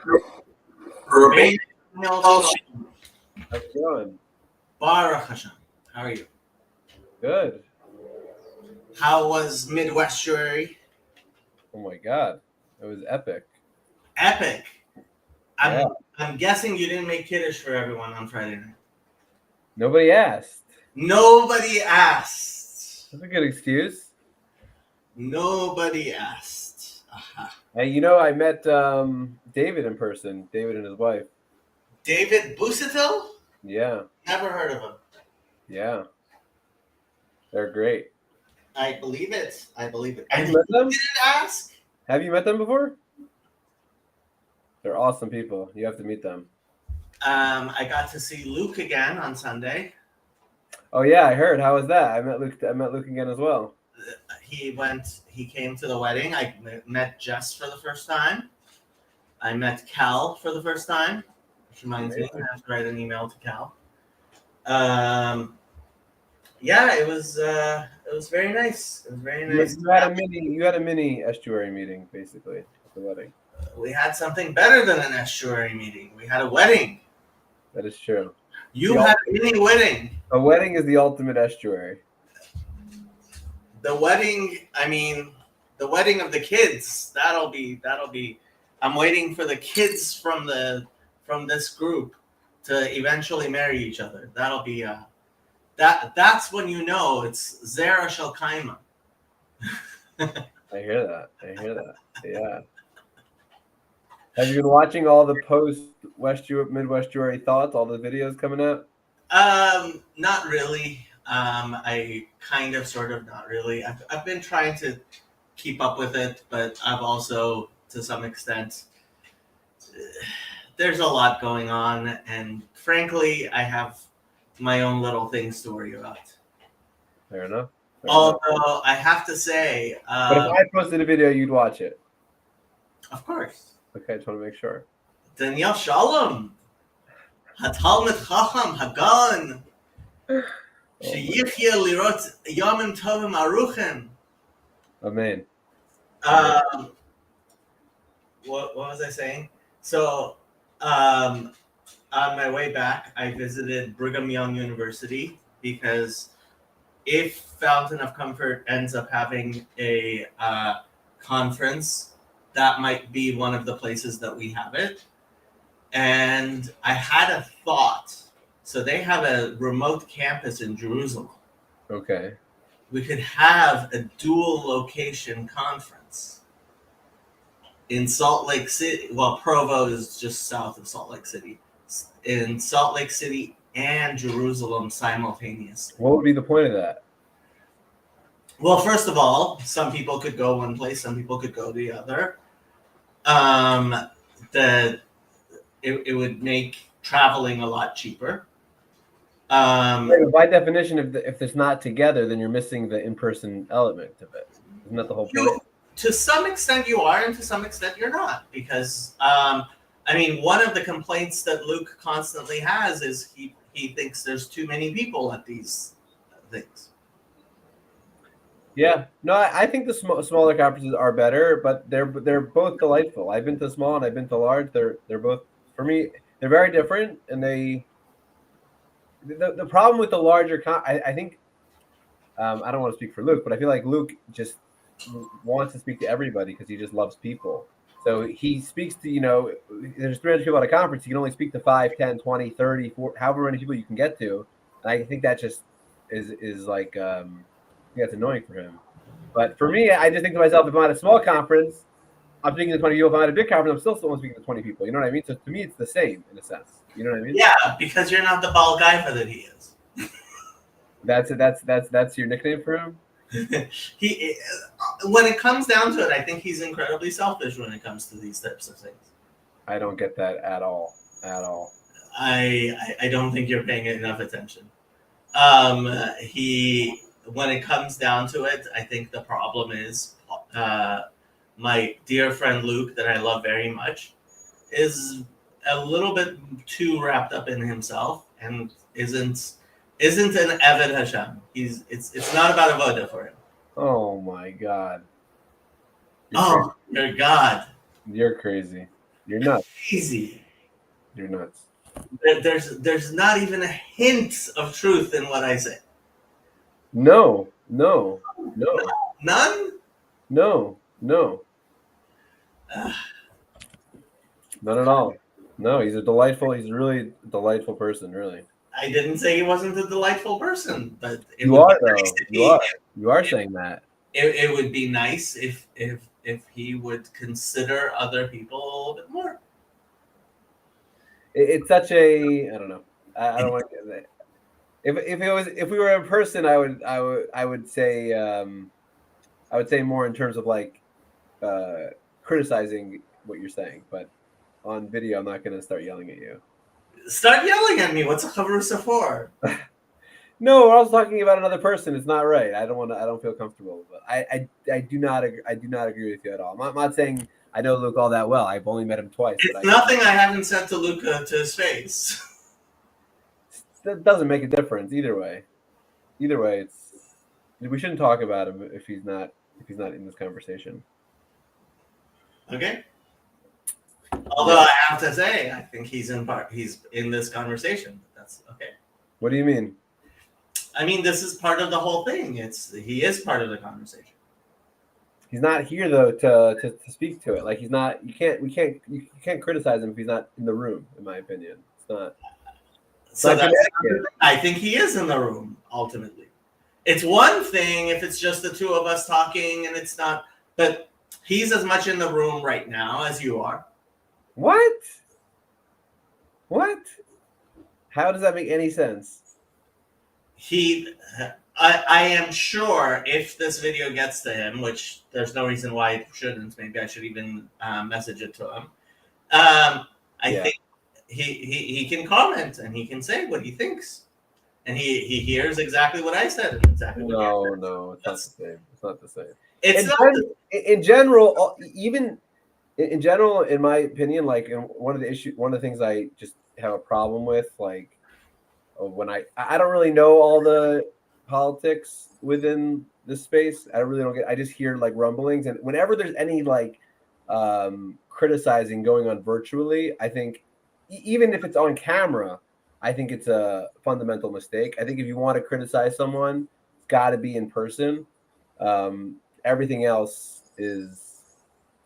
Rabbi, How's How's it going? Baruch Hashem. How are you? Good. How was Midwestuary? Oh my God, it was epic. Epic. Yeah. I'm guessing you didn't make Kiddush for everyone on Friday night. Nobody asked. Nobody asked. That's a good excuse. Nobody asked. Aha. Hey, I met David in person. David and his wife. David Busatil? Yeah. Never heard of him. Yeah. They're great. I believe it. Have you And met them? you didn't ask? Have you met them before? They're awesome people. You have to meet them. I got to see Luke again on Sunday. Oh yeah, I heard. How was that? I met Luke again as well. He came to the wedding. I met Jess for the first time. I met Cal for the first time, which reminds me, I have to write an email to Cal. Yeah, it was very nice. It was very nice. You had a mini estuary meeting basically at the wedding. We had something better than an estuary meeting. We had a wedding. That is true. You had a mini wedding. A wedding is the ultimate estuary. The wedding, the wedding of the kids. That'll be. I'm waiting for the kids from this group to eventually marry each other. That'll be that's when you know it's Zera Shel Kaima. I hear that. Yeah. Have you been watching all the Midwestuary thoughts, all the videos coming out? Not really. I kind of, sort of, not really. I've been trying to keep up with it, but I've also, to some extent, there's a lot going on, and frankly, I have my own little things to worry about. Fair enough. Although I have to say, but if I posted a video, you'd watch it. Of course. Okay, I just want to make sure. Daniel Shalom, Talmud Chacham Hagan, Sheyichya Lirot Yomim Tovim Aruchim. Amen. What was I saying? So, on my way back, I visited Brigham Young University because if Fountain of Comfort ends up having a conference, that might be one of the places that we have it. And I had a thought. So they have a remote campus in Jerusalem. Okay. We could have a dual location conference in Salt Lake City. Well, Provo is just south of Salt Lake City. In Salt Lake City and Jerusalem simultaneously. What would be the point of that? Well, first of all, some people could go one place, some people could go the other. It would make traveling a lot cheaper. By definition, if it's not together, then you're missing the in-person element of it. Isn't that the whole point? To some extent you are, and to some extent you're not. Because, one of the complaints that Luke constantly has is he thinks there's too many people at these things. Yeah, no, I think the smaller conferences are better, but they're both delightful. I've been to small and I've been to large. They're both, for me, they're very different, and the problem with the larger I think I don't want to speak for Luke, but I feel like Luke just wants to speak to everybody because he just loves people. So he speaks to, there's 300 people at a conference. You can only speak to 5, 10, 20, 30, 40, however many people you can get to. And I think that just is like, I think that's annoying for him. But for me, I just think to myself, if I'm at a small conference, I'm speaking to 20 people. If I'm at a big conference, I'm still only speaking to 20 people. You know what I mean? So to me, it's the same in a sense. You know what I mean? Yeah, because you're not the bald guy that he is. That's your nickname for him? He, when it comes down to it, I think he's incredibly selfish when it comes to these types of things. I don't get that at all. I don't think you're paying enough attention. When it comes down to it, I think the problem is my dear friend Luke, that I love very much, is a little bit too wrapped up in himself and isn't an Eved Hashem. It's not about avoda for him. Oh my God. Your God. You're crazy. You're nuts. Crazy. You're nuts. There's not even a hint of truth in what I say. No. None. No. Not at all. No, he's a really delightful person, really. I didn't say he wasn't a delightful person, but it You would be are nice though. if You are. You are saying that. it would be nice if he would consider other people a little bit more. It's such a I don't know. I don't want to. If we were in person, I would say more in terms of like criticizing what you're saying, but on video, I'm not going to start yelling at you. Start yelling at me. What's a chavrusa for? No, I was talking about another person. It's not right. I don't feel comfortable. But I do not agree with you at all. I'm not saying I know Luke all that well. I've only met him twice. It's nothing I haven't said to Luca to his face. That doesn't make a difference either way. Either way, we shouldn't talk about him if he's not in this conversation. Okay. Although I have to say, I think he's in this conversation. That's okay. What do you mean? I mean, this is part of the whole thing. He is part of the conversation. He's not here though to speak to it. Like he's not. You can't criticize him if he's not in the room. In my opinion, it's not. So I think he is in the room ultimately. It's one thing if it's just the two of us talking and it's not, but he's as much in the room right now as you are. What? How does that make any sense? I am sure if this video gets to him, which there's no reason why it shouldn't, maybe I should even message it to him. I think he can comment and he can say what he thinks, and he hears exactly what I said and exactly what no, it's not the same. It's not the same. In general, even in general, in my opinion, like one of the things I just have a problem with, like when I don't really know all the politics within this space. I really don't get. I just hear like rumblings, and whenever there's any like criticizing going on virtually, I think even if it's on camera, I think it's a fundamental mistake. I think if you want to criticize someone, it's got to be in person. Everything else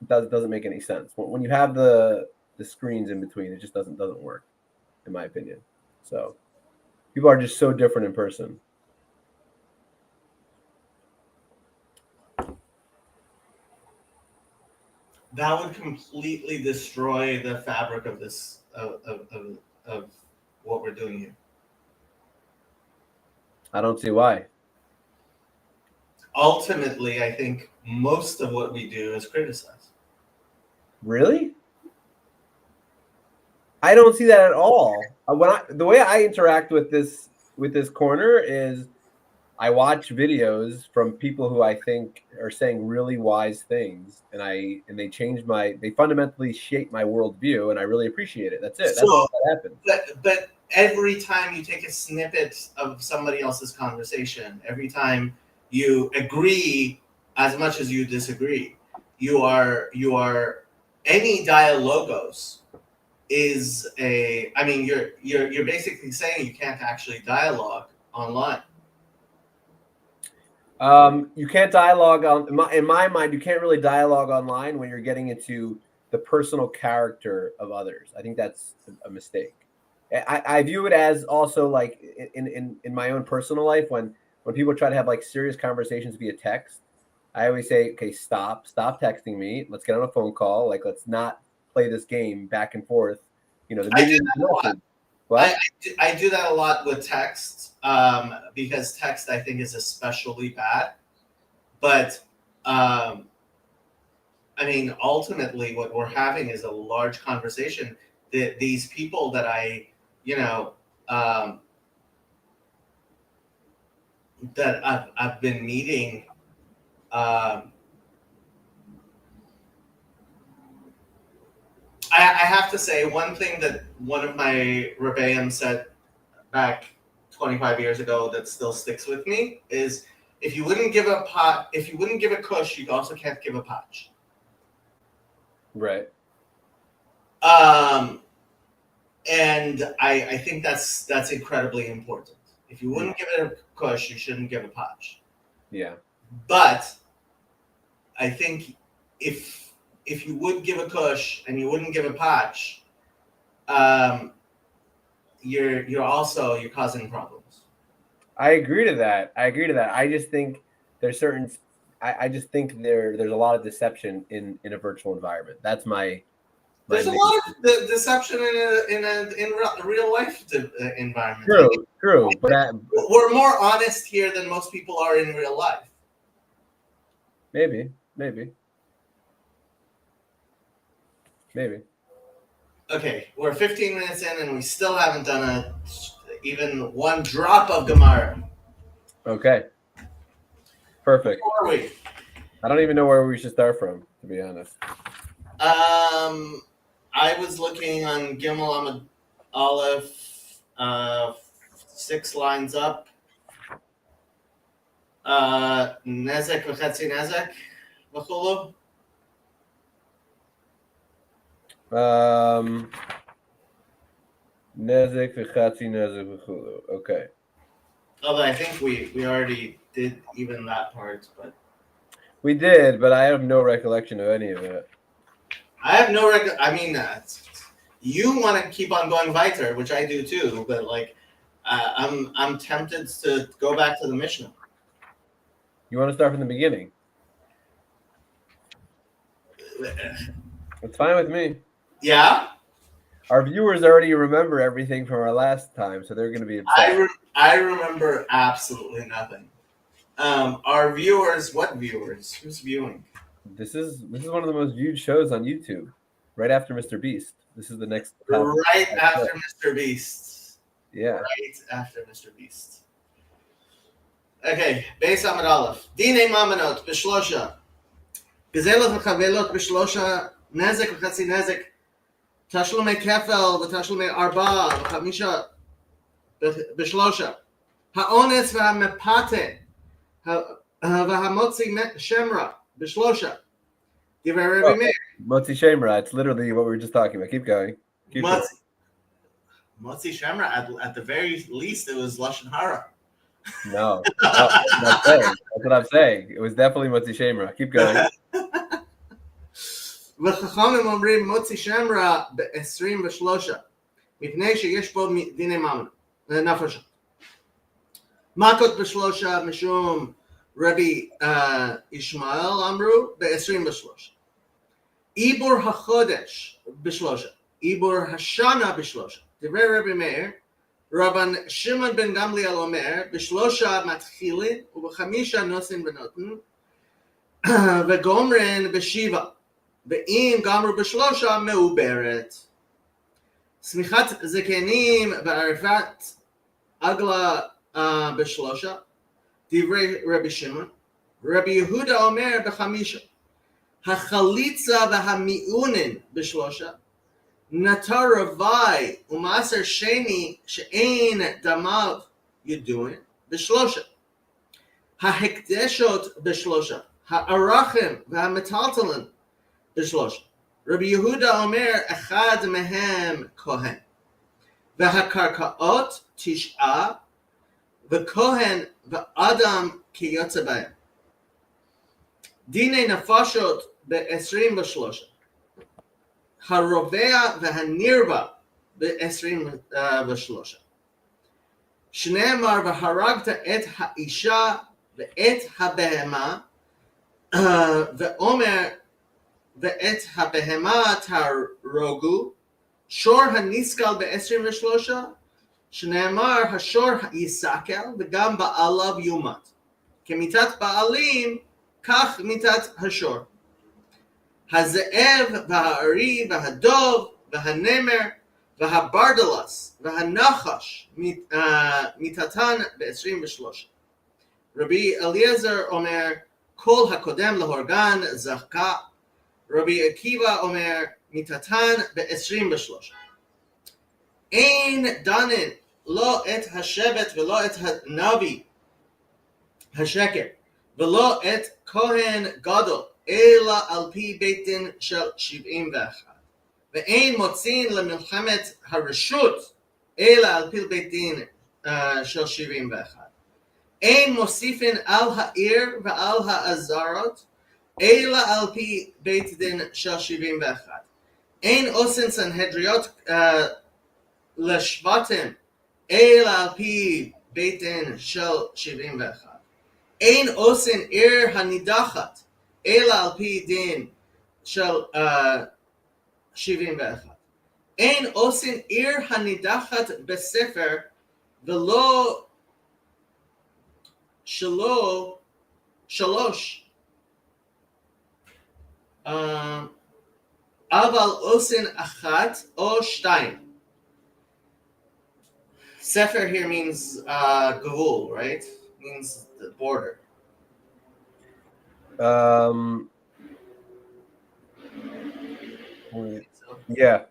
doesn't make any sense. When you have the screens in between, it just doesn't work, in my opinion. So people are just so different in person. that would completely destroy the fabric of this of what we're doing here. I don't see why. Ultimately, I think most of what we do is criticize. Really? I don't see that at all. The way I interact with this corner is I watch videos from people who I think are saying really wise things, and they fundamentally shape my worldview, and I really appreciate it. That's it. That's all that happens. But every time you take a snippet of somebody else's conversation, every time you agree as much as you disagree, you are any dialogos is a. I mean, you're basically saying you can't actually dialogue online. You can't dialogue in my mind. You can't really dialogue online when you're getting into the personal character of others. I think that's a mistake. I view it as also like in my own personal life when people try to have like serious conversations via text. I always say, okay, stop texting me. Let's get on a phone call. Like, let's not play this game back and forth. You know, I do that a lot with text because text I think is especially bad. But I mean, ultimately, what we're having is a large conversation. These people that that I've been meeting. I have to say one thing that one of my rebbeim said back 25 years ago that still sticks with me is if you wouldn't give a kush, you also can't give a patch. Right. And I think that's incredibly important. If you wouldn't give it a kush, you shouldn't give a patch. Yeah. But I think if you would give a kush and you wouldn't give a patch, you're causing problems. I agree to that. I just think there's certain. I just think there's a lot of deception in a virtual environment. That's my. There's a lot of deception in real life environment. True, but we're more honest here than most people are in real life. Maybe. Okay, we're 15 minutes in and we still haven't done even one drop of Gemara. Okay. Perfect. Who are we? I don't even know where we should start from, to be honest. I was looking on Gimel Amud Aleph, 6 lines up. Nezek v'chetzi nezek v'chulu. Nezek v'chatzi nezek v'chulu. Okay. Although I think we already did even that part, but we did, but I have no recollection of any of it. I have no I mean, you want to keep on going weiter, which I do too, but like, I'm tempted to go back to the Mishnah. You want to start from the beginning? It's fine with me. Yeah. Our viewers already remember everything from our last time, so they're going to be upset. I remember absolutely nothing. Our viewers, what viewers? Who's viewing? This is one of the most viewed shows on YouTube, right after Mr. Beast. This is the next. Right after Mr. Beast. Yeah. Right after Mr. Beast. Okay, Beis Amud Aleph. Dinei mamanot b'shlosha. Gezelot v'chavelot b'shlosha. Nezek v'chatzi nezek. Tashlumei kefel v'tashlumei arba v'chamisha b'shlosha. Ha'ones v'hamepate v'hamotzi shemra b'shlosha. Divrei Rebbe Meir. Motzi shemra. It's literally what we were just talking about. Keep going. Motzi shemra. At the very least, it was lashon hara. No, that's what I'm saying. It was definitely Motzi shemra. Keep going. וחכמים אומרים מוציא שמרה ב-23 מפני שיש בו דיני ממון נפשות. מכות בשלושה משום רבי ישמעאל אמרו ב-23. עיבור החודש בשלושה, עיבור השנה בשלושה. דברי רבי מאיר, רבן שמעון בן גמליאל אומר, בשלושה מתחילים ובחמישה נושאים ונותן וגומרן בשבעה. ואם גמרו בשלושה מעוברת. סמיכת זקנים וערפת עגלה בשלושה. דברי רבי שמעון. רבי יהודה אומר בחמישה. החליצה והמיעונן בשלושה. נטר רווי ומעשר שני שאין דמיו ידועים בשלושה. ההקדשות בשלושה. הערכים והמטלטלן בשלושה. רבי יהודה אומר אחד מהם כהן. והקרקעות 9 וכהן ואדם כיוצא בהם. דיני נפשות ב-23. הרובע והנרבע ב-23. שנאמר והרגת את האישה ואת הבהמה ואומר ואת הבהמה תהרגו, שור הנסכל ב-23, שנאמר השור יסכל וגם בעליו יומת. כמיתת בעלים, כך מיתת השור. הזאב והארי והדוב והנמר והברדלס והנחש מיתתן ב-23. רבי אליעזר אומר, כל הקודם להורגן זכה. רבי עקיבא אומר, מיתתן ב-23. אין דנן לא את השבט ולא את הנביא השקר, ולא את כהן גדול, אלא על פי בית דין של 71. ואין מוצאים למלחמת הרשות, אלא על פי בית דין של 71. אין מוסיפין על העיר ועל העזרות, אלא על פי בית דין של 71. אין עושן סנהדריות לשבטים, אלא על פי בית דין של 71. אין עושן עיר הנידחת, אלא על פי דין של 71. אין עושן עיר הנידחת בספר, ולא שלוש, אבל עושן אחת או שתיים. Sefer here means gavul, right? Means the border. Yeah.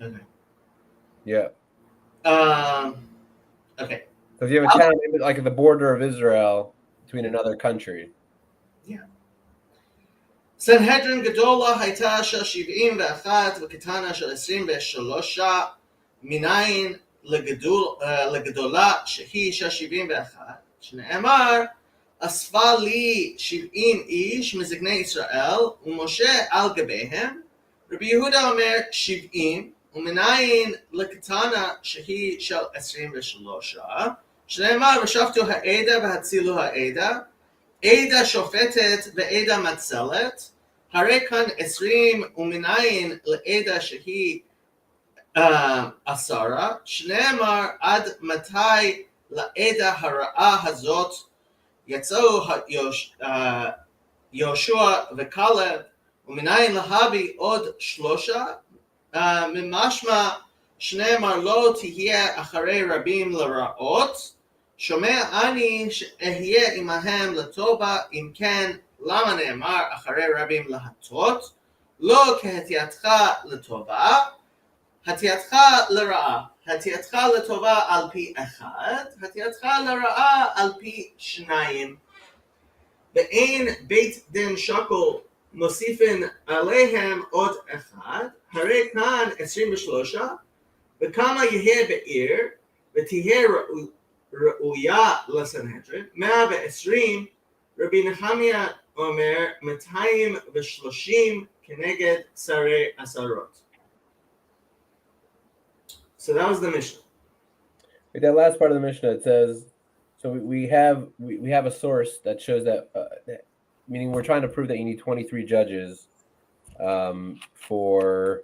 Okay. Yeah. Okay. So if you have a town like at the border of Israel between another country. Yeah. Sanhedrin Gedola הייתה של 71 וקטנה של 23 מניין לגדולה שהיא של 71 שנאמר אספה לי 70 איש מזקני ישראל ומשה על גביהם רבי יהודה אומר 70 ומניין לקטנה שהיא של 23 שנאמר ושפטו העדה והצילו העדה עדה שופטת ועדה מצלת, הרי כאן 20 ומניין לעדה שהיא 10, שנאמר עד מתי לעדה הרעה הזאת יצאו יהושע וכלב, ומניין להביא עוד 3, ממשמע שנאמר לא תהיה אחרי רבים לרעות, שומע אני שאהיה עמהם לטובה, אם כן, למה נאמר אחרי רבים להטות? לא כהתייתך לטובה, התייתך לרעה. התייתך לטובה על פי 1, התייתך לרעה על פי 2. ואין בית דין שקול מוסיפין עליהם עוד 1, הרי כאן 23, וכמה יהיה בעיר, ותהיה ראויה לסנהדרין, 120, רבי נחמיה אומר 230 כנגד שרי עשרות. So that was the Mishnah. With that last part of the Mishnah, it says, so we have a source that shows that, meaning we're trying to prove that you need 23 judges for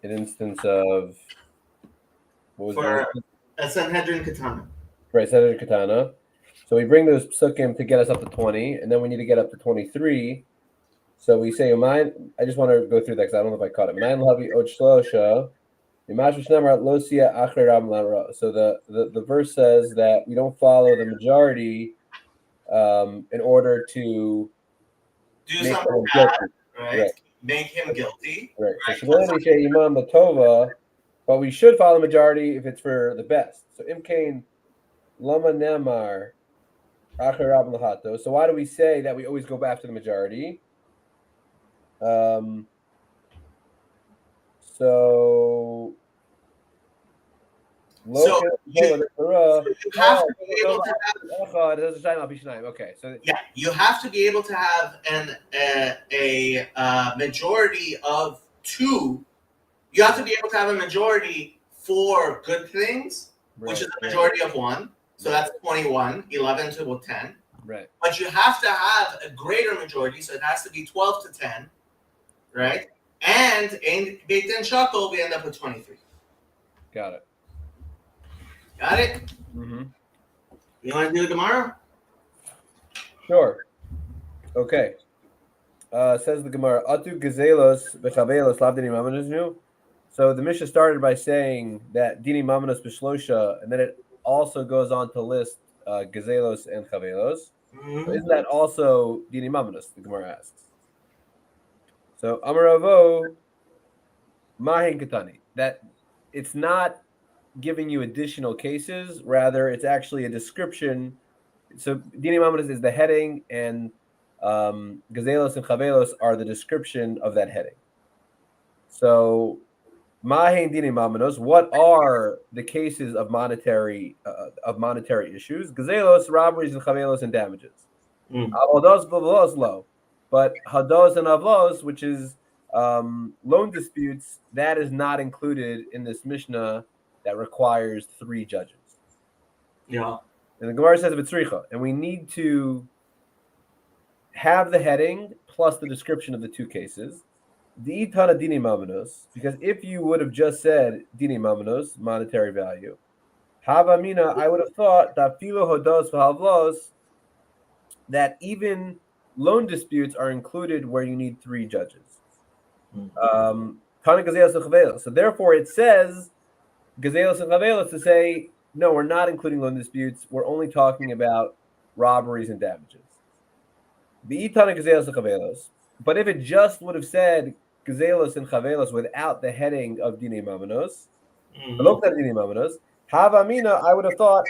an instance of, what was for a Sanhedrin Katana. Right, Sanhedrin Katana. So we bring those psukim to get us up to 20, and then we need to get up to 23. So we say, I just want to go through that because I don't know if I caught it. So the verse says that we don't follow the majority in order to do something bad, right? Make him guilty. Right. But we should follow the majority if it's for the best. So imkain lama nemar acher rab lahato. So why do we say that we always go back to the majority? So you have to be able to have, okay, so yeah, you have to be able to have a majority of 2. You have to be able to have a majority for good things, right, which is a majority of 1. So that's 21, 11 to 10. Right. But you have to have a greater majority, so it has to be 12 to 10, right? And in Beit Din Shakol, we end up with 23. Got it. Got it? Mm-hmm. You want to do the Gemara? Sure. Okay. Says the Gemara, Atu gazelos v'chavelos lav dinim amanaznu. So the Mishnah started by saying that dinim amanos b'shlosha, and then it also goes on to list gazelos and chavelos. Mm-hmm. So isn't that also dinim amanos? The Gemara asks. So Amaravo Mahin Katani, that it's not giving you additional cases, rather it's actually a description. So Dinim Amados is the heading, and Gazelos and Chavelos are the description of that heading. So, Mahen Dine Mamanos, what are the cases of monetary issues? Gazelos, robberies, and chavelos and damages. Mm. Avodos v'avlos lo, but hados and avlos, which is loan disputes, that is not included in this Mishnah that requires 3 judges. Yeah. And the Gemara says v'tzricha, and we need to have the heading plus the description of the 2 cases. Di'itana dine mamanos, because if you would have just said dine mamanos, monetary value, havamina, I would have thought that filo hodos v'havlos, that even loan disputes are included where you need 3 judges. So therefore, it says gazelos and chavelos to say, no, we're not including loan disputes. We're only talking about robberies and damages. But if it just would have said gazelos and chavelos without the heading of dine mamanos, havamina, I would have thought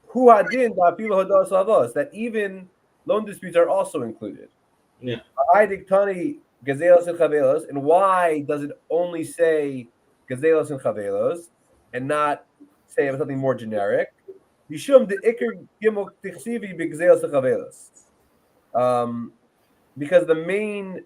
hu hadin that even loan disputes are also included. Yeah. Gazelos and chavelos, and why does it only say gazelos and chavelos and not say something more generic? Because the main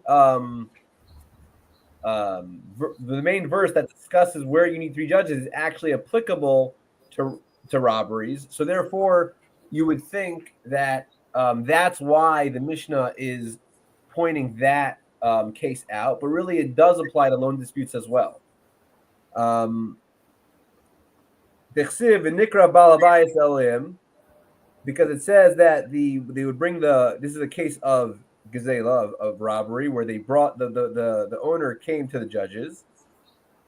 verse that discusses where you need 3 judges is actually applicable to robberies. So therefore, you would think that that's why the Mishnah is pointing that case out, but really it does apply to loan disputes as well. Because it says that they would bring this is a case of gazela, of robbery, where they brought the owner came to the judges.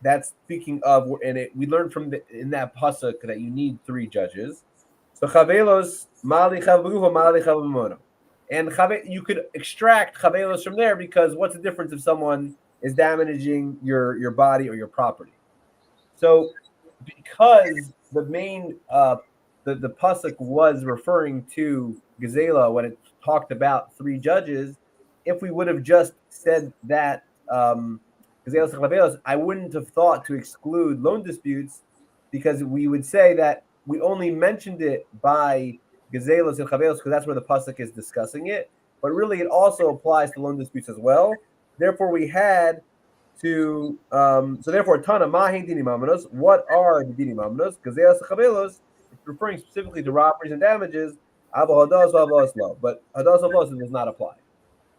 That's speaking of, and we learned from in that pasuk that you need 3 judges. So chavelos mali chavruho mali chavamono. And you could extract chavelos from there, because what's the difference if someone is damaging your body or your property? So because the main the pasuk was referring to gazela when it talked about 3 judges, if we would have just said that gazelos and chavelos, I wouldn't have thought to exclude loan disputes, because we would say that we only mentioned it by gazelos and chavelos because that's where the pasuk is discussing it, but really it also applies to loan disputes as well. Therefore, we had to so therefore Tana mahi dini mamanos. What are the dini mamanos? Gazelos and chavelos. It's referring specifically to robberies and damages. But hadas avos does not apply.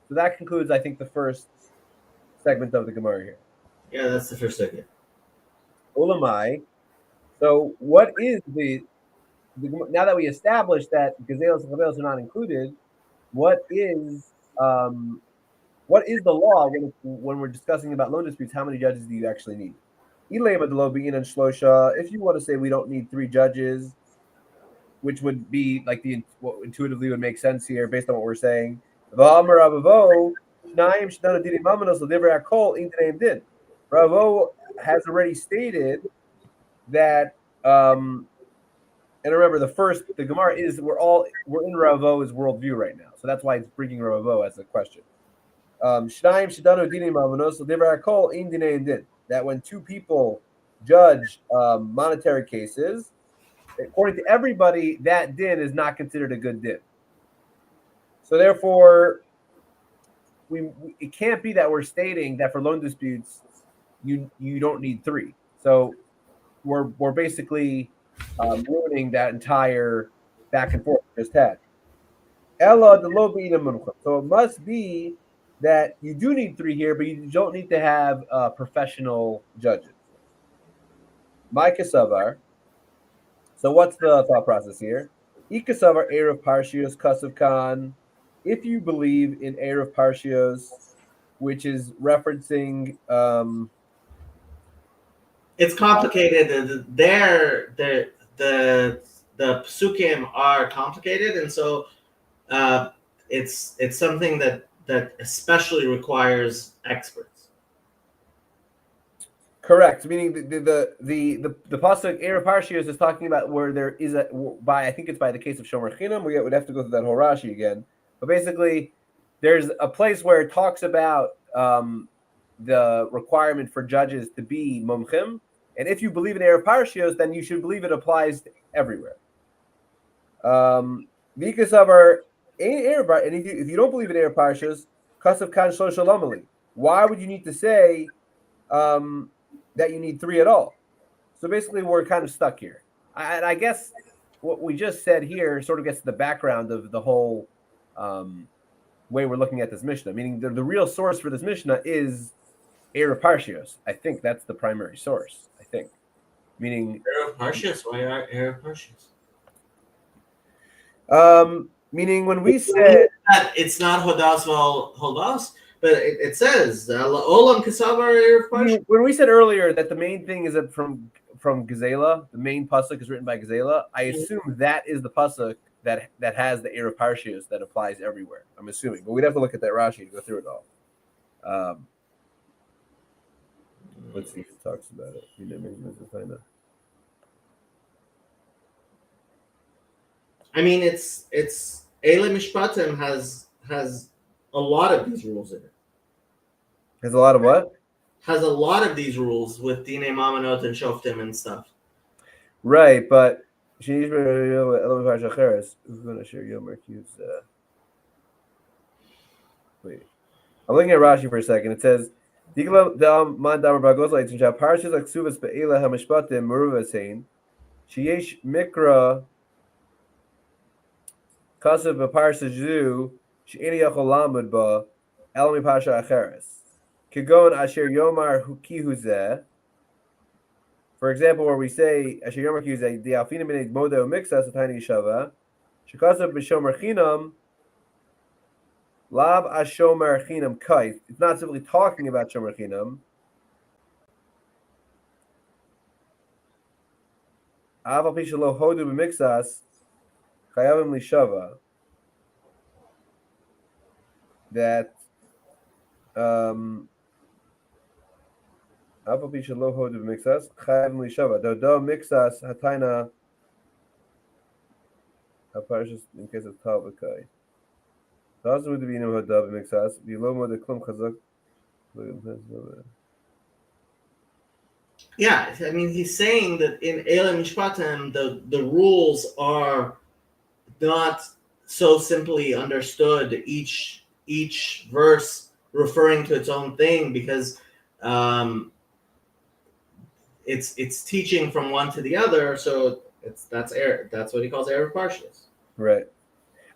So that concludes, I think, the first segment of the Gemara here. Yeah, that's the first segment. Ulamai. So what is the now that we established that gazelos and chavelos are not included, what is the law when we're discussing about loan disputes? How many judges do you actually need? If you want to say we don't need 3 judges, which would be like what intuitively would make sense here based on what we're saying. Ravo has already stated that, and remember the Gemara is we're in Ravo's worldview right now, so that's why it's bringing Ravo as a question. That when 2 people judge monetary cases, according to everybody, that din is not considered a good din. So therefore, it can't be that we're stating that for loan disputes you don't need 3. So we're basically ruining that entire back and forth we just had. So it must be that you do need 3 here, but you don't need to have professional judges. My kasavar. So what's the thought process here? Ikasavar Erev Parshios Kasav Khan. If you believe in Erev Parshios, which is referencing it's complicated. The psukim are complicated, and so it's something that especially requires experts. Correct. Meaning the pasuk Erev Parshios is talking about where there is I think it's by the case of Shomer Chinam. We would have to go through that whole Rashi again, but basically there's a place where it talks about the requirement for judges to be mumchim, and if you believe in Erev Parshios, then you should believe it applies everywhere. Because of our and if you don't believe in Erev Parshios, kasav kan shlosh alamali. Why would you need to say that you need 3 at all? So basically, we're kind of stuck here. And I guess what we just said here sort of gets to the background of the whole way we're looking at this Mishnah. Meaning the real source for this Mishnah is Erev Parshios. I think that's the primary source. I think. Meaning Erev Parshios? Why are Erev Parshios? Meaning when we said it's not Hodas Hodas, but it says Olam Kasavar Erev Parshios. When we said earlier that the main thing is that from Gezela, the main pasuk is written by Gezela, I assume that is the pasuk that has the Erev Parshios that applies everywhere. I'm assuming, but we'd have to look at that Rashi to go through it all. Let's see if it talks about it. I mean, it's Eile Mishpatim has a lot of these rules in it. Has a lot of what? Has a lot of these rules with Dine Mamanot and Shoftim and stuff. Right, but wait, I'm looking at Rashi for a second. It says Mikra Kasav b'parsha zu she'eni yachol lamud ba el miparsha acheres kigon asher yomar kihu zeh. For example, where we say asher yomar kihu zeh the alfina b'nei modo mixas atayni yishava shekasav b'shomer chinam lav ashomer chinam kait. It's not simply talking about shomer chinam. Aval pisha lo hodu b'mixas Chayavim lishava that Apapi shelo hodu mixas Chayavim lishava Dodo mixas hataina Aparshas in case of Talvakai. Those would be in hodav mixas below mo de klum chazak. Yeah, I mean, he's saying that in Eile Mishpatim the rules are not so simply understood, each verse referring to its own thing, because it's teaching from one to the other. So that's what he calls Erev Parshios. Right.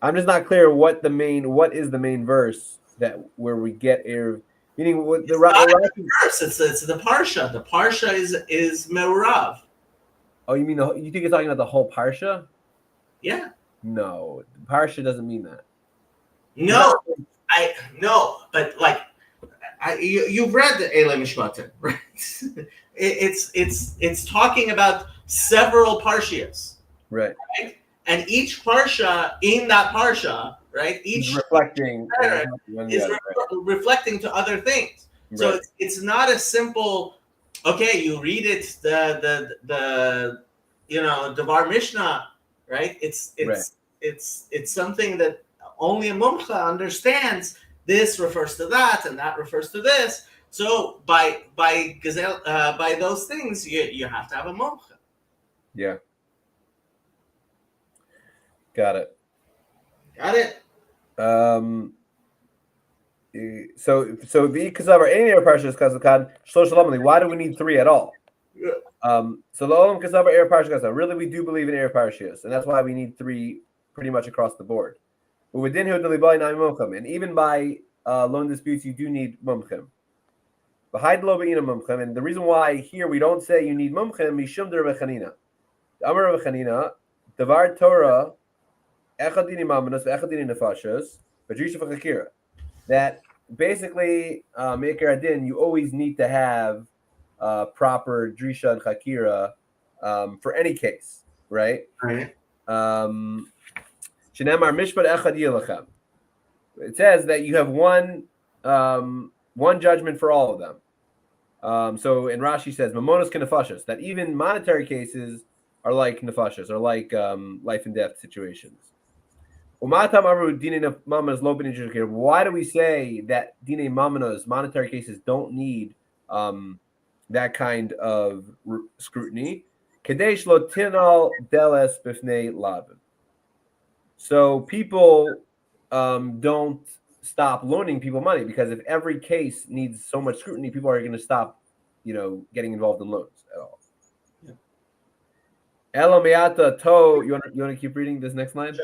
I'm just not clear what is the main verse that where we get Erev. Meaning what the verse. It's the parsha. The parsha is Meurav. Oh, you mean you think you're talking about the whole parsha? Yeah. No, parsha doesn't mean that. No, but like you've read the Eile Mishpatim, right? It's talking about several parshias, right? And each parsha in that parsha, right? Each reflecting is reflecting to other things. Right. So it's not a simple. Okay, you read it the Devar Mishnah. Right? It's something that only a mumcha understands. This refers to that, and that refers to this. So by those things, you have to have a mumcha. Yeah. Got it. So the kasavar any of parshas kazakan shlosh lamali. Why do we need 3 at all? So the olam kasavar Erev Parshios. Really, we do believe in Erev Parshios, and that's why we need 3 pretty much across the board. But within and even by loan disputes, you do need mumchim. And the reason why here we don't say you need mumchim mishum der v'chanina. Amar v'chanina davar Torah echadini mamanos v'echadini nefashos v'drisha v'chakira. That basically Me'ikar Adin, you always need to have proper drisha and chakira for any case, right? Right. Shenemar mishpat echad yilachem. It says that you have one judgment for all of them. So in Rashi says mamonos kenefashos, that even monetary cases are like nefashos, are like life and death situations. Why do we say that dine mamanos, monetary cases, don't need that kind of scrutiny? Kadesh lo tinal deles bifnei lavin. So people don't stop loaning people money, because if every case needs so much scrutiny, people are going to stop, getting involved in loans at all. Elameata to. You want to keep reading this next line?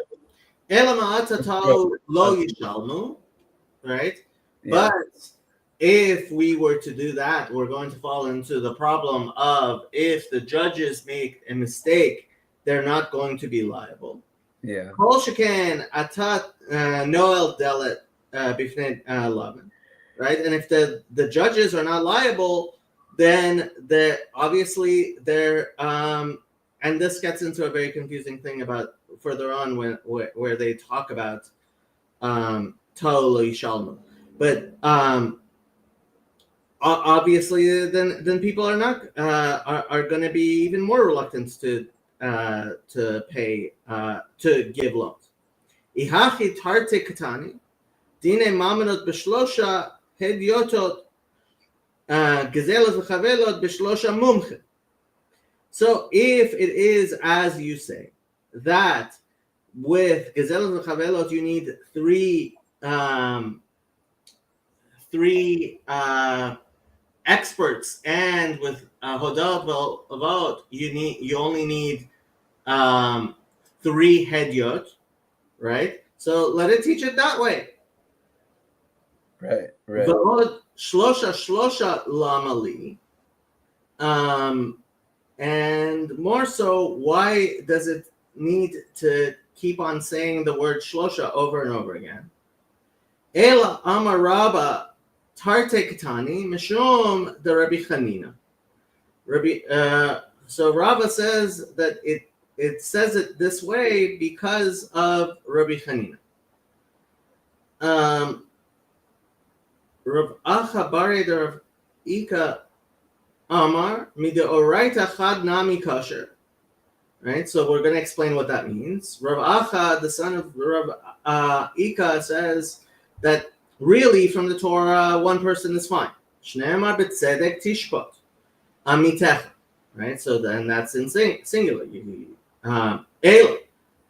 Elama'ata to lo yishalmu, right? Yeah. But if we were to do that, we're going to fall into the problem of, if the judges make a mistake, they're not going to be liable. Yeah. Kol sheken atat noel delet bifnei lavan, right? And if the judges are not liable, then they're and this gets into a very confusing thing about further on where they talk about tol yishalmu. But obviously, then people are not are going to be even more reluctant to pay to give loans. Ihachi tarte katani dine mamanot b'shlosha hedyotot gezelos v'chavelot b'shlosha mumche. So if it is as you say, that with gezelos v'chavelot you need three experts, and with hodot v'avot you only need 3 hedyot, right? So let it teach it that way. Right. V'od shlosha lamali. And more so, why does it need to keep on saying the word shlosha over and over again? Ela amar Rabba tarte katani mishum the Rabbi Chanina. So Rabba says that it says it this way because of Rabbi Chanina. Rav Acha bare de Rav Ika Amar mideoraita chad nami kosher. Right, so we're going to explain what that means. Rav Acha, the son of Rav Ika, says that really from the Torah, one person is fine. Shneimar b'tzedek tishpot amitecha. Right, so then that's in singular. El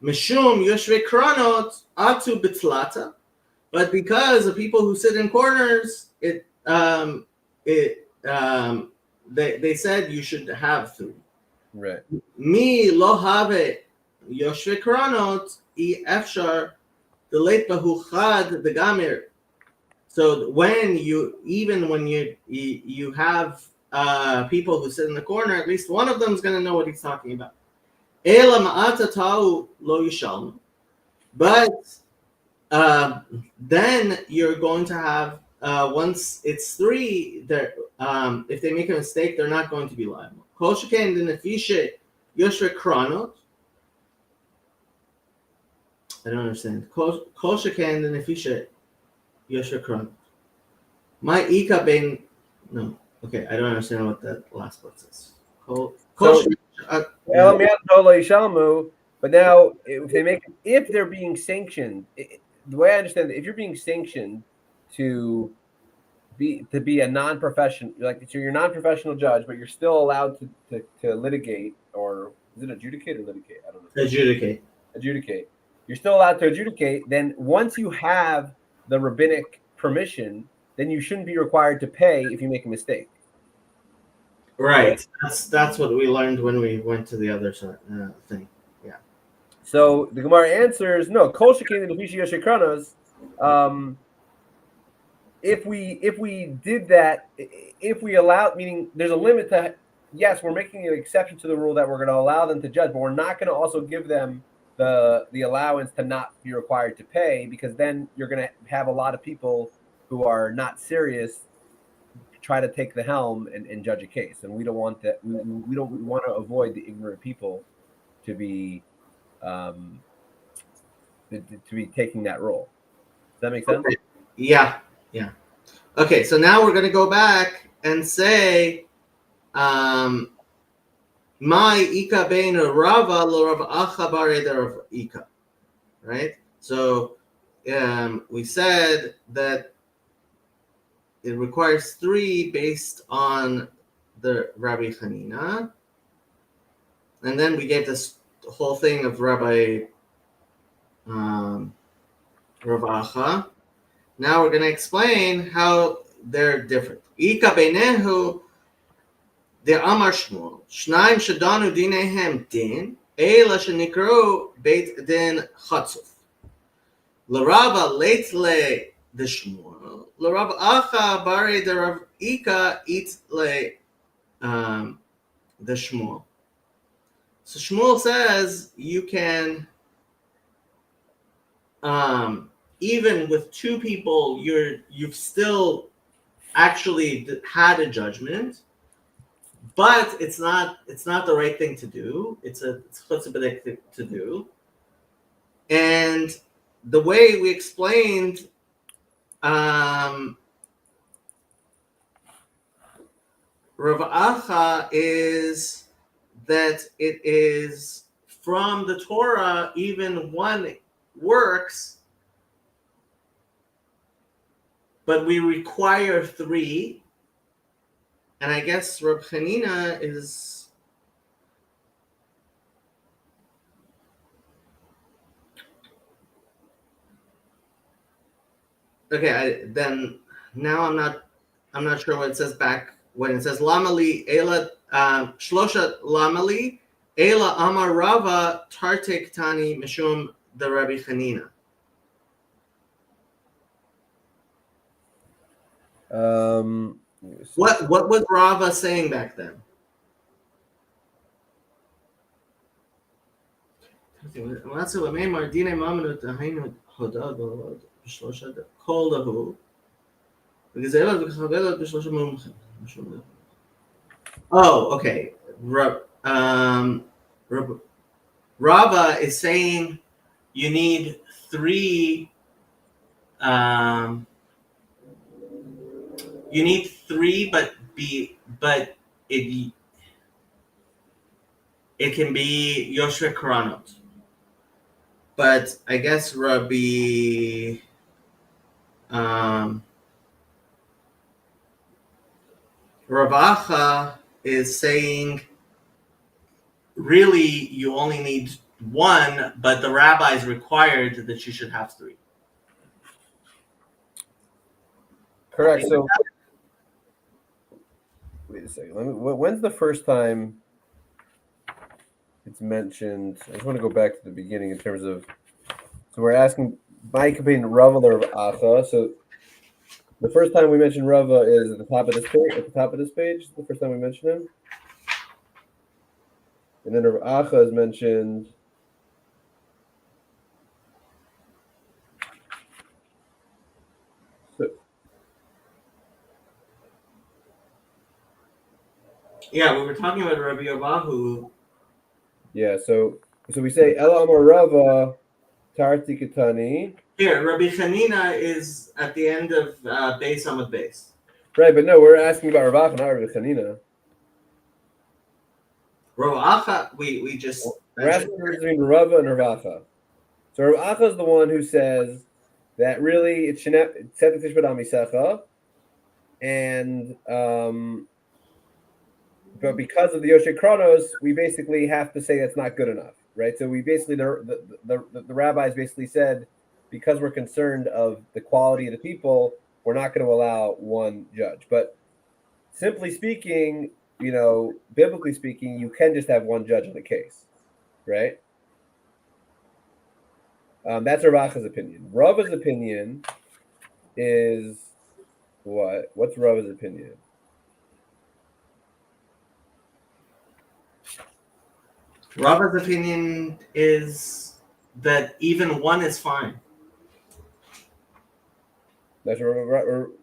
mishum yoshvei kranot atu b'tlata. But because of people who sit in corners, they said you should have 3. Right. Mi lo have yoshvei kranot I efshar deleit bahu chad the gamir. So when you have people who sit in the corner, at least one of them is going to know what he's talking about. Ela ma'ata ta'u lo yishalmu. But then you're going to have once it's 3, if they make a mistake, they're not going to be liable. Kol sheken the nefishe yoshvei kranot. I don't understand. Kol sheken the nefishe yoshvei kranot. My ika ben no. Okay, I don't understand what that last part says. But now, if they're being sanctioned, the way I understand it, if you're being sanctioned to be a non-professional, so you're a non-professional judge, but you're still allowed to litigate, or is it adjudicate or litigate? I don't know. Adjudicate. You're still allowed to adjudicate. Then once you have the rabbinic permission, then you shouldn't be required to pay if you make a mistake. Right. That's what we learned when we went to the other thing. Yeah. So the Gemara answers no. Kol sheken lefishi yoshvei kranos. If we did that, if we allowed, meaning there's a limit to. Yes, we're making an exception to the rule that we're going to allow them to judge, but we're not going to also give them the allowance to not be required to pay, because then you're going to have a lot of people who are not serious try to take the helm and judge a case, and we don't want that. We want to avoid the ignorant people to be taking that role. Does that make sense? Okay. Yeah. Okay, so now we're going to go back and say, my ika bein Rava lo Rav Acha bare de Rav Ika, right? So we said that it requires 3 based on the Rabbi Hanina. And then we get this whole thing of Rabbi Ravacha. Now we're going to explain how they're different. Ika beinehu de Amar Shmuel. Shnaim shadanu dinehem din, ela shenikru beit din chatzuf. L'Rava late le the Shmuel. L'Rava acha bare de Rav Ika it le the Shmuel. So Shmuel says you can, even with 2 people, you've still actually had a judgment, but it's not the right thing to do. It's chutzpah thing to do, and the way we explained, Rav Acha is that it is from the Torah, even 1 works, but we require 3. And I guess Reb Chanina is okay. Then now I'm not sure what it says back when it says Lamali Ela Shlosha Lamali Ela Amar Rava Tartek Tani Mishum the Rabbi Chanina. What was Rava saying back then? Oh, okay. Rava is saying you need 3. You need 3, but it can be Yoshua Karanot. But I guess Rabbi Ravacha is saying really you only need 1, but the rabbis required that you should have 3. Correct. So wait a second. When's the first time it's mentioned? I just want to go back to the beginning in terms of. So we're asking my opinion, Rava or Acha. So the first time we mention Rava is at the top of this page. At the top of this page, the first time we mention him, and then Rav Acha is mentioned. Yeah, we were talking about Rabbi Yovahu. Yeah, so we say Ela Amar Rava Tarti Ketani. Here, Rabbi Chanina is at the end of Beis Amud Beis. Right, but no, we're asking about Rav Acha, not Rabbi Chanina. Rav Acha, we just we're asking between Rava and Rav Acha. So Rav Acha is the one who says that really it's Tzedek Tishbad Amisecha, and but because of the Yoshe Kronos, we basically have to say that's not good enough, right? So we basically the rabbis basically said, because we're concerned of the quality of the people, we're not going to allow 1 judge. But simply speaking, biblically speaking, you can just have 1 judge on a case, right? That's Rav Acha's opinion. Rava's opinion is what? What's Rava's opinion? Rava's opinion is that even 1 is fine. That's what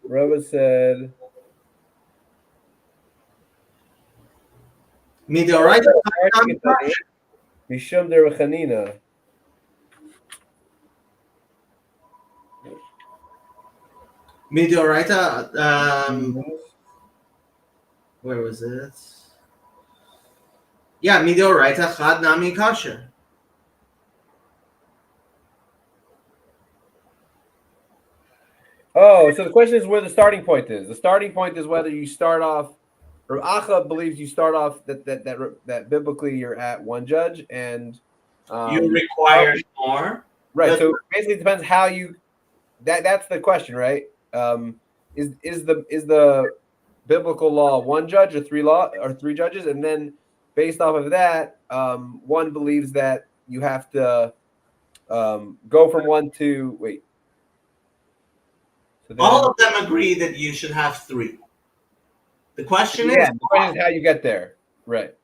Rava said. Midoraita Mishum de Chanina. Midoraita. Where was it? Yeah, Midoraita Chad Nami Kasher. So the question is where the starting point is. The starting point is whether you start off. Rav Acha believes you start off that biblically you're at one judge, and You require more. right. But So basically, it depends how you. That's the question, right? Is the biblical law one judge or three judges, and then based off of that, one believes that you have to go from one to wait. So then, all of them agree that you should have 3. The question yeah, is, the question is how you get there, right?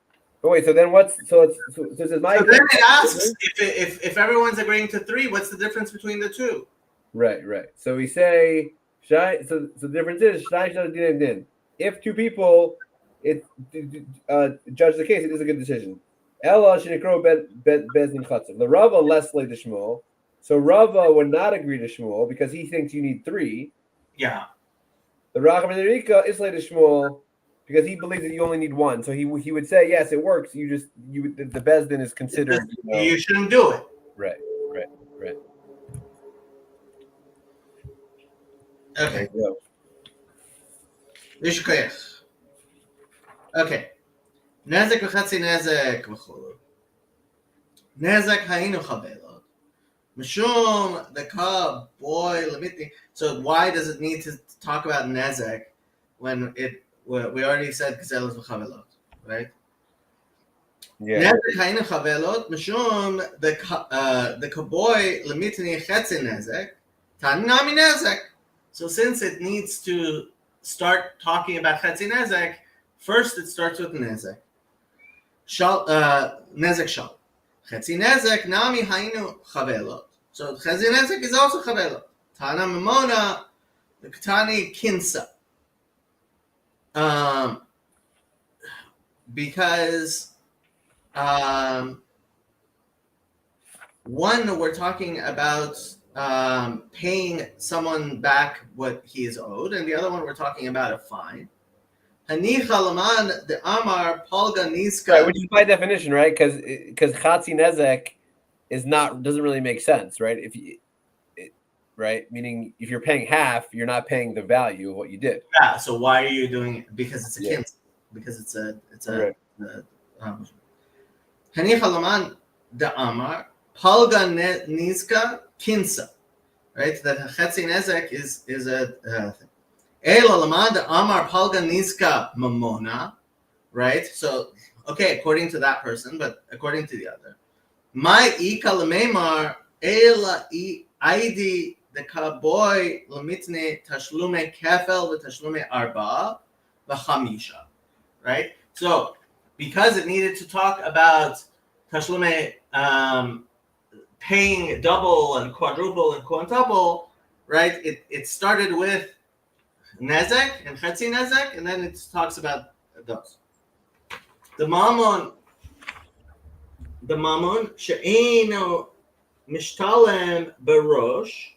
But wait, so then so this is my so then it asks if everyone's agreeing to 3, what's the difference between the 2? right. So we say so the difference is if 2 people judge the case, it is a good decision. Ella shenekro bezdin chatzav. The Rava less late to Shmuel, so Rava would not agree to Shmuel because he thinks you need 3. Yeah. The Racham and Rika is late to Shmuel because he believes that you only need 1. So he would say yes, it works. The bezdin is considered. You shouldn't do it. Right. Okay. Okay. Nezek v'chatzi nezek v'chulu. Nezek hayinu chabelot. Mishum the ka boy limiti. So why does it need to talk about nezek when we already said kazelos v'chabelot, right? Yeah. Nezek hayinu chabelot. Mishum the ka boy limitini chetzi nezek. Tanami nezek. So since it needs to start talking about chetzi nezek, first it starts with nezek. Nezek shal. Chetzi nezek nami hainu chavelot. So chetzi nezek is also chavelot. Tana mamona the katani kinsa. Because one, we're talking about paying someone back what he is owed, and the other one we're talking about a fine. Hanicha laman the amar palga niska. Right, which is by definition, right? Because chatzi nezek doesn't really make sense, right? Right, meaning if you're paying half, you're not paying the value of what you did. Yeah. So why are you doing it? Because it's a kinsa. Because it's a Hanicha laman the amar palga niska kinsa. Right, that chetzi nezek is a thing. Ela lamad amar palga niska mamona, right? So, okay, according to that person, but according to the other, my ika lememar ela aidi the kaboy lamitne tashlume kefel v'tashlume arba v'chamisha, right? So, because it needed to talk about tashlume paying double and quadruple and quintuple, right? It started with nezek and chetzi nezek, and then it talks about those. The mamon she'eino mishtalem barosh,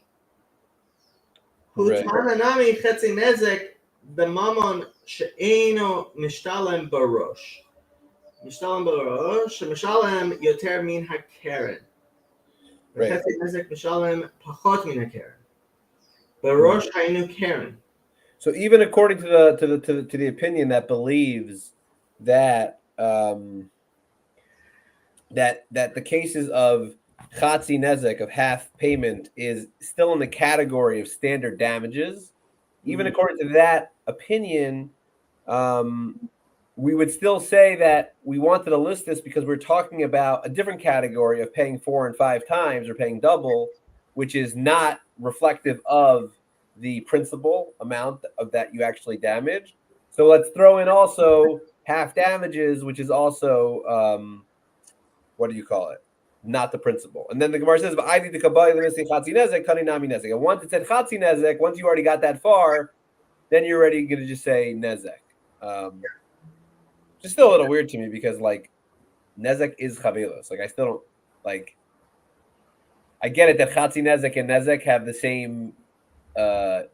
hutananami chetzi nezek. The mamon she'eino mishtalem barosh. Mishtalem barosh, mishalem yoter min hakeren. Chetzi nezek mishalem pachot min hakeren. Barosh hainu keren. So even according to the opinion that believes that that the cases of chatzi nezek of half payment is still in the category of standard damages, even according to that opinion, we would still say that we wanted to list this because we're talking about a different category of paying 4 and 5 times or paying double, which is not reflective of the principal amount of that you actually damaged. So let's throw in also half damages, which is also what do you call it? Not the principal. And then the Gemara says, "I need to kabbalah the missing chatzi nezek, kani nami nezek." And once it said chatzi nezek, once you already got that far, then you're already going to just say nezek. Just still a little weird to me because like nezek is chavelos. Like I still don't like. I get it that chatzi nezek and nezek have the same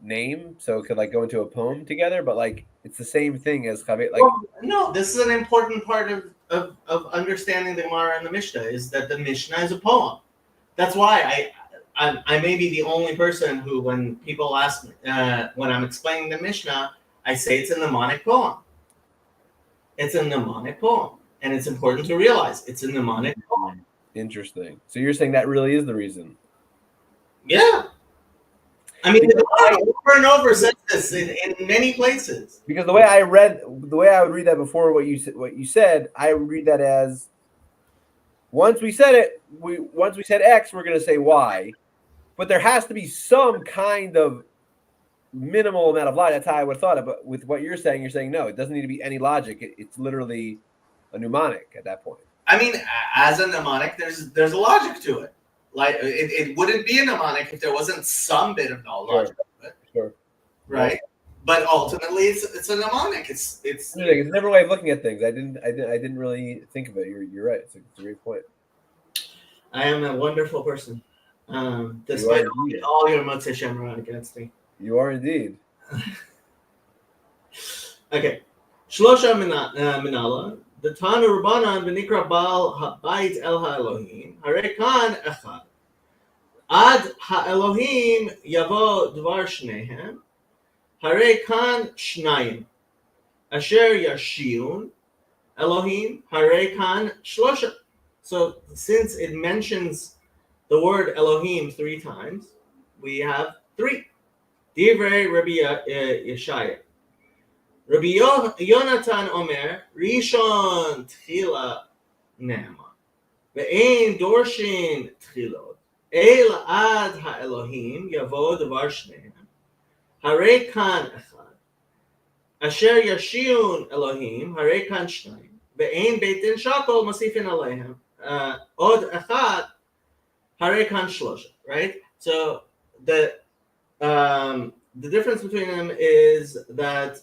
name, so it could like go into a poem together, but like it's the same thing as chavelos. Like no, this is an important part of understanding the Gemara and the Mishnah is that the Mishnah is a poem. That's why I may be the only person who, when people ask me, when I'm explaining the Mishnah, I say it's a mnemonic poem. It's a mnemonic poem, and it's important to realize it's a mnemonic poem. Interesting. So you're saying that really is the reason? Yeah. I mean, the Gemara over and over says this in many places. Because the way I would read that before what you said, I would read that as once we said X, we're going to say Y, but there has to be some kind of minimal amount of logic. That's how I would have thought of it. But with what you're saying no, it doesn't need to be any logic. It's literally a mnemonic at that point. I mean, as a mnemonic, there's a logic to it. Like it wouldn't be a mnemonic if there wasn't some bit of logic to it. Sure. Right. Yeah. But ultimately, it's a mnemonic. It's a different way of looking at things. I didn't really think of it. You're right. It's a great point. I am a wonderful person, despite all your Motzei Shemron against me. You are indeed. Okay, Shlosha Minala. The Tanu Rabbanan v'nikra Baal Habayit El HaElohim Harei Kan Echad Ad HaElohim Yavo Dvar Shnehem Harei Kan Shnayim Asher Yashiyun Elohim Harei Kan Shlosha. So since it mentions the word Elohim 3 times, we have 3. Divrei Rabbi Yeshaya. Rabbi Yonatan Omer, Rishon Tchila Ne'ama, Ve'ein Dorshin Tchilot, El Ad HaElohim Yavo Devar Shnehem, Harei Kan Echad, Asher Yashiyun Elohim, Harei Kan Shnayim, Ve'ein Beit Din Shakol Masifin Aleihem, Od Echad, Harei Kan Shlosha. Right? So the difference between them is that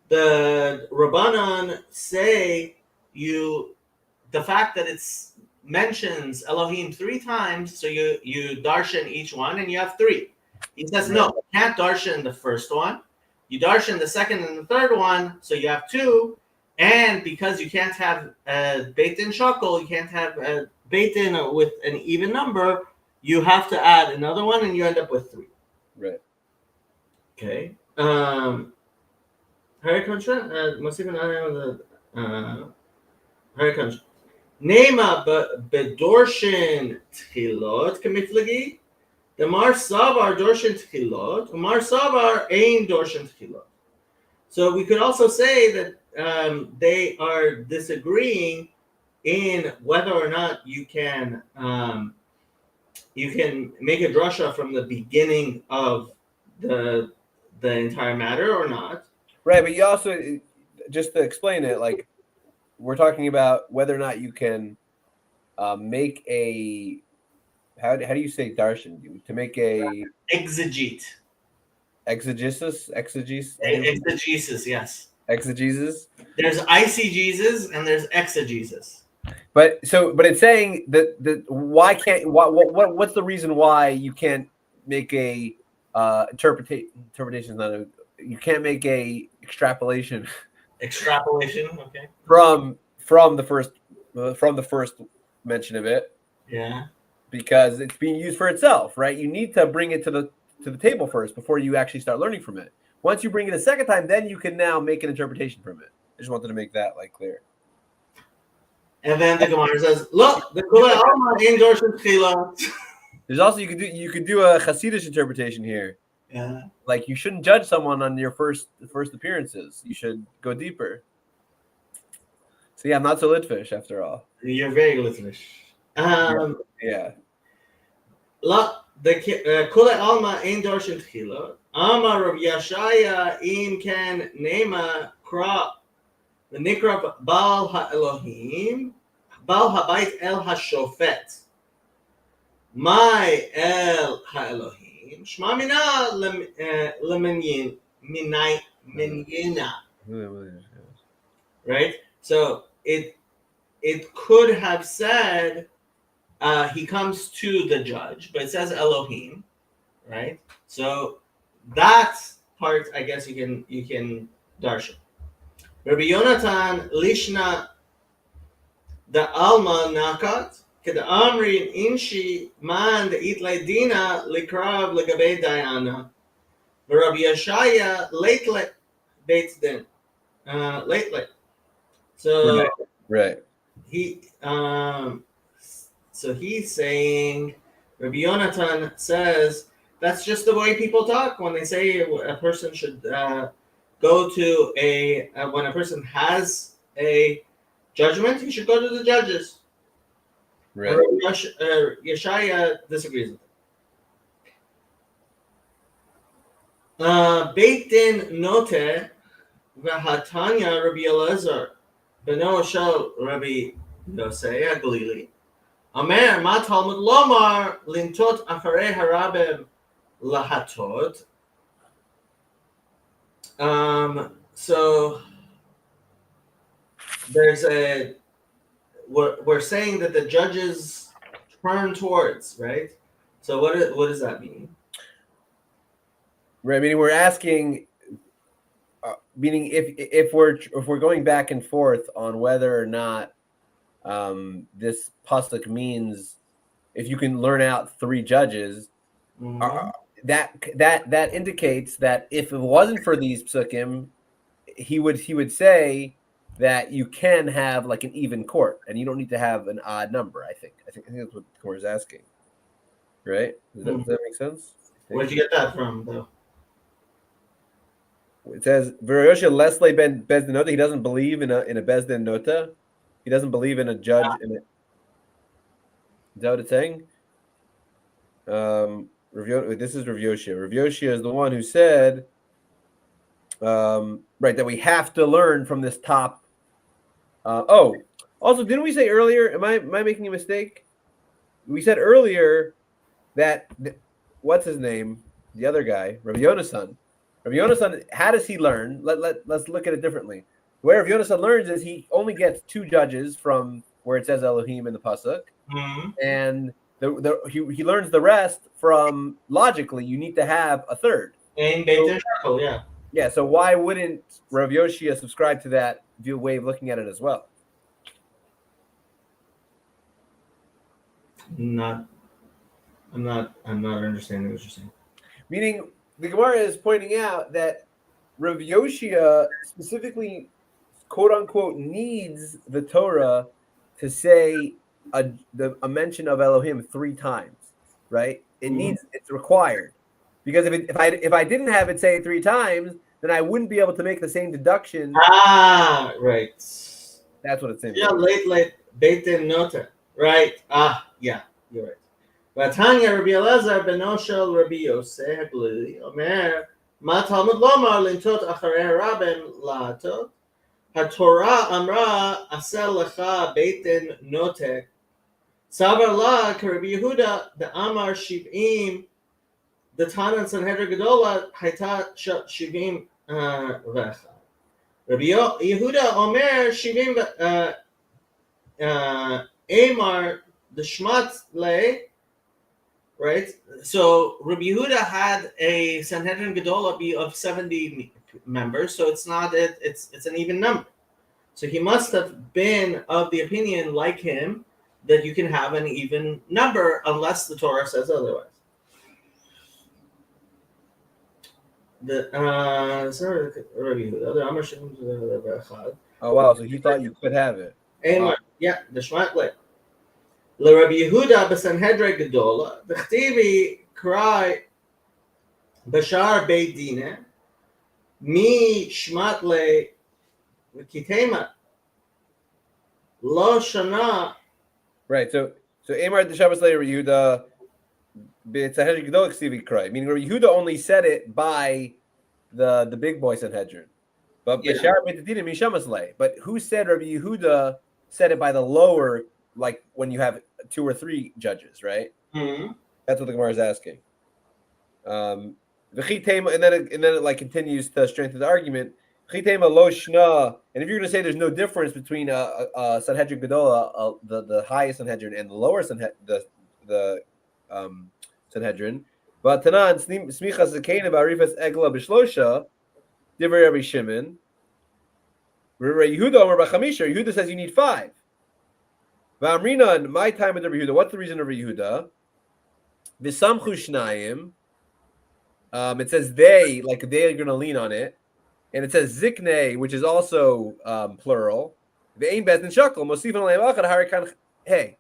the Rabbanan say the fact that it mentions Elohim 3 times, so you darshan each one and you have 3. He says no, you can't darshan the first one. You darshan the second and the third one, so you have 2. And because you can't have a Beit Din Shakol, you can't have a Beit Din with an even number, you have to add another one, and you end up with 3. Right. Okay. Harei Kan Nema bedorshin tchilot kemiflagi. The Mar Savar dorshin tchilot. Mar Savar ein dorshin tchilot. So we could also say that they are disagreeing in whether or not you can make a drasha from the beginning of the entire matter or not. Right, but you also, just to explain it, like we're talking about whether or not you can make a how do you say darshan? To make a exegesis, yes. Exegesis. There's eisegesis and there's exegesis. But it's saying that why can't what's the reason why you can't make a interpretation is not a, you can't make a extrapolation okay, from the first mention of it, because it's being used for itself, right? You need to bring it to the table first before you actually start learning from it. Once you bring it a second time, then you can now make an interpretation from it. I just wanted to make that clear. And then the Gemara says, "Look, the Kula Alma in Dorshan Tchila." There's also you could do a Hasidic interpretation here. Yeah. Like you shouldn't judge someone on your first appearances. You should go deeper. So yeah, I'm not so Litvish after all. You're very Litvish. Yeah. Look, the Kula Alma in Dorshan Tchila. Amar Rav Yashaya im ken nema kra. The Nikra Baal HaElohim, Baal Habayit El HaShofet. My El HaElohim, Shma Mina Lemenyina. Right? So it could have said he comes to the judge, but it says Elohim, right? So that part, I guess you can darshan. Rabbi Yonatan Lishna the Alma Nakat כדאמרין אינשי מן דאית לדינא לקרב לגבי דיינה, ורבי ישעיה lately בית דין. Lately. So Right. So he's saying, Rabbi Yonatan says that's just the way people talk when they say a person should go to when a person has a judgment, he should go to the judges. Right. Yeshaya disagrees with it. Beit Din Note v'hatanya Rabbi Elazar beno shel Rabbi Yosei HaGalili Amer ma Talmud lomar lintot acharei harabim lahatot. So there's we're saying that the judges turn towards, right? So what does that mean? Right. Meaning we're asking, meaning if we're going back and forth on whether or not this pasuk means if you can learn out 3 judges, that indicates that if it wasn't for these psukim, he would say that you can have like an even court and you don't need to have an odd number. I think that's what the court is asking. Right? Does that make sense? Where'd you get that from, though? It says V'royosha Leslie ben Bezdin Nota. He doesn't believe in a Bezdin Nota. He doesn't believe in a judge. In it. Is that what it's saying? This is Rav Yoshia. Rav Yoshia is the one who said, right, that we have to learn from this top. Also, didn't we say earlier? Am I making a mistake? We said earlier that what's his name? The other guy, Rav Yonasan. Rav Yonasan, how does he learn? Let's look at it differently. Where Rav Yonasan learns is he only gets 2 judges from where it says Elohim in the pasuk, and he learns the rest from logically. You need to have a 3rd. And Beit Din, yeah. Yeah. So why wouldn't Rav Yoshia subscribe to that way of looking at it as well? I'm not understanding what you're saying. Meaning, the Gemara is pointing out that Rav Yoshia specifically, quote unquote, needs the Torah to say a mention of Elohim 3 times, right? It's required, because if I didn't have it say it 3 times, then I wouldn't be able to make the same deduction. Right. That's what it's saying. Yeah, late Beit Din Nota. Right. Yeah, you're right. Vatanya Rabbi Elazar beno shel Rabbi Yosei HaGalili Omer ma Talmud lomar lintot acharei harabim lahatot haTorah amra asel lecha Beit Din Notek savar la k'Rabbi Yehuda de'amar shiv'im the Talmud Sanhedrin Gedola hayta shiv'im v'echad Rabbi Yehuda Omer shiv'im Amar the Shmat le. Right, so Rabbi Yehuda had a Sanhedrin Gedola be of 70 members, so it's not it's an even number. So he must have been of the opinion, like him, that you can have an even number unless the Torah says otherwise. Oh wow! So he thought you could have it. Wow. Yeah, the Shmat le. לרבי יהודה בסנהדרין גדולה, דכתיבי קרא בשער בית דינא, מי שמט לכתימה, לא שנה. Right, so Amar the Shabbos Rabbi Yehuda b'Sanhedrin Gedola k'sivi cry, meaning Rabbi Yehuda only said it by the big boy Sanhedrin, but b'shar beit dinah mishamas lei. But who said Rabbi Yehuda said it by the lower? Like when you have 2 or 3 judges, right? Mm-hmm. That's what the Gemara is asking. And then it like continues to strengthen the argument. And if you're going to say there's no difference between a Sanhedrin Gedola, the highest Sanhedrin, and the lower Sanhedrin, but Tanan smichas zekena ba'arifas egla b'shlosha, divrei Rabbi Shimon. Yehuda Yehuda says you need 5. V'amrina, in my time with Rabbi Yehuda, what's the reason of Rabbi Yehuda? V'samchu shnayim. It says they, like they are going to lean on it. And it says zikne, which is also plural. Ve'ein bezdin shakal, mosifan aleim achad harikan hey.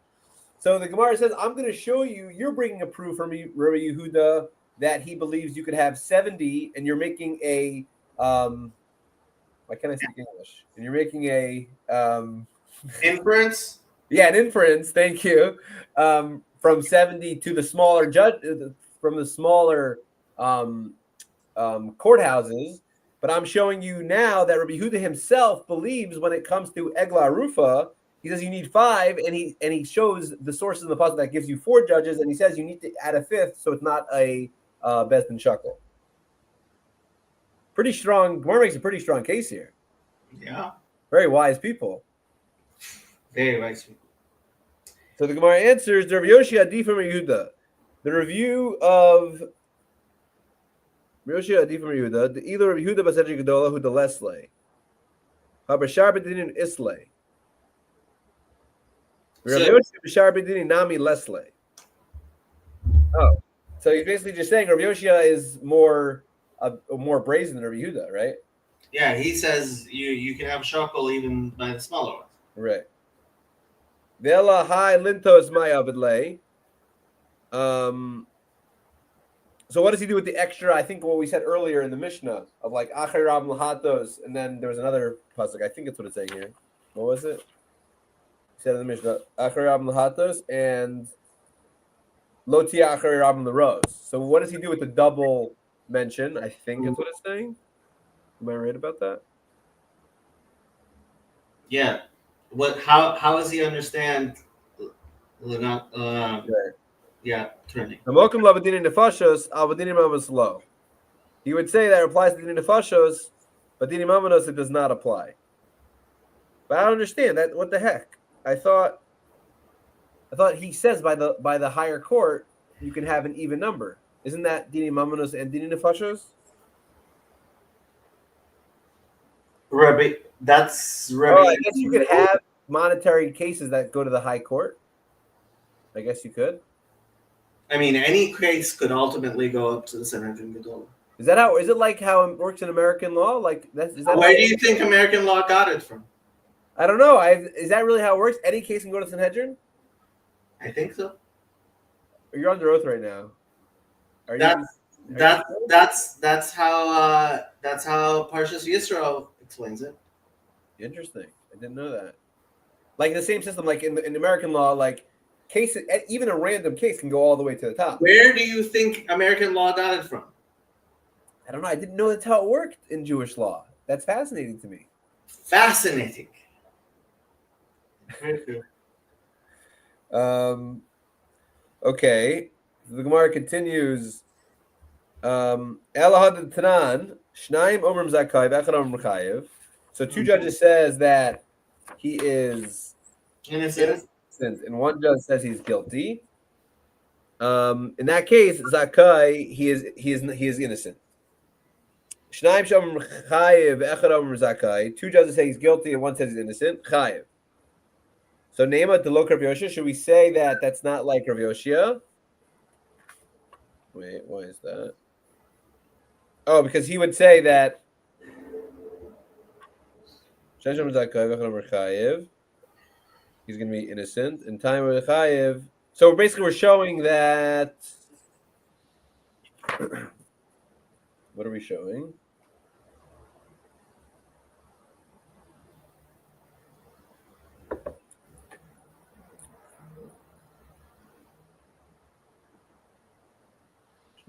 So the Gemara says, I'm going to show you, you're bringing a proof from Rabbi Yehuda that he believes you could have 70, and you're making a, why can't I speak English? And you're making a, Inference? yeah, an inference, thank you, from 70 to the smaller judge, from the smaller courthouses. But I'm showing you now that Rabbi Yehuda himself believes when it comes to Egla Rufa, he says you need 5, and he shows the sources in the puzzle that gives you 4 judges, and he says you need to add a 5th, so it's not a Bezdin Shakal. Pretty strong. Gemara makes a pretty strong case here. Yeah. Very wise people. Very wise people. So the Gemara answers, the Rav Yoshi Adi from Yehuda. The review of Rav Yoshi Adi from Yehuda, the either Rav Yehuda Basedri Gedola who the Lesle. Habashar Bedinin Islay. Rav Yoshi Bashar Bedinin Nami Lesle. Oh. So he's basically just saying Rav Yoshia is more brazen than Rav Yehuda, right? Yeah, he says you can have shakel even by the smaller ones. Right. Vela hai lintos mayavidle. So what does he do with the extra? I think what we said earlier in the Mishnah of like acher rab lahatos, and then there was another pasuk. I think that's what it's saying here. What was it? He said in the Mishnah acher rab lahatos and lo tia acher rab laros. So what does he do with the double mention? I think that's what it's saying. Am I right about that? Yeah. What? How does he understand? Yeah, turning. He would say that applies to Dini Nefashos, but Dini Mamanos it does not apply. But I don't understand that. What the heck? I thought he says by the higher court you can have an even number. Isn't that Dini Mamanos and Dini Nefashos? Rabbi, that's Rabbi. Oh, I guess you could have monetary cases that go to the high court. I guess you could. I mean, any case could ultimately go up to the Sanhedrin Gadol. Is that how? Is it like how it works in American law? Like that's is that? Where do you think American law got it from? I don't know. Is that really how it works? Any case can go to Sanhedrin? I think so. You're under oath right now. That's how Parshas Yisrael explains it. Interesting. I didn't know that. Like the same system, like in American law, like cases, even a random case can go all the way to the top. Where do you think American law got it from? I don't know. I didn't know that's how it worked in Jewish law. That's fascinating to me. Fascinating. Okay. The Gemara continues. Elahad Tanan, Shnaim Omrim Zakai, V'echad Omrim Chayev. So 2 judges says that he is innocent, and 1 judge says he's guilty. In that case, Zakai, he is innocent. Shnaim Omrim Chayev, V'echad Omrim Zakai. 2 judges say he's guilty, and 1 says he's innocent. Chayev. So Neima to look Rav Yoshia. Should we say that that's not like Rav Yoshia? Wait, why is that? Oh, because he would say that he's going to be innocent. In time with Chayev. So basically we're showing that what are we showing?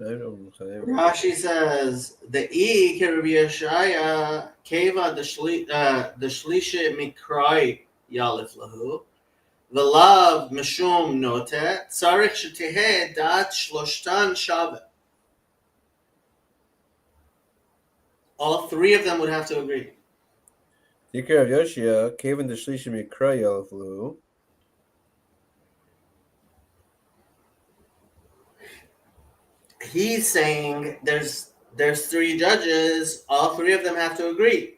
Rashi says the E Rabbi Yeshaya Keva the Shlisha Mikrai Yalif Lahu V'lav Mishum Note Tzarich Sheteheh Dat Shloshtan Shavet. All 3 of them would have to agree. Dikar of Yoshia Kevin the Shlisha Mikrai Yalif Lahu. He's saying there's 3 judges, all 3 of them have to agree.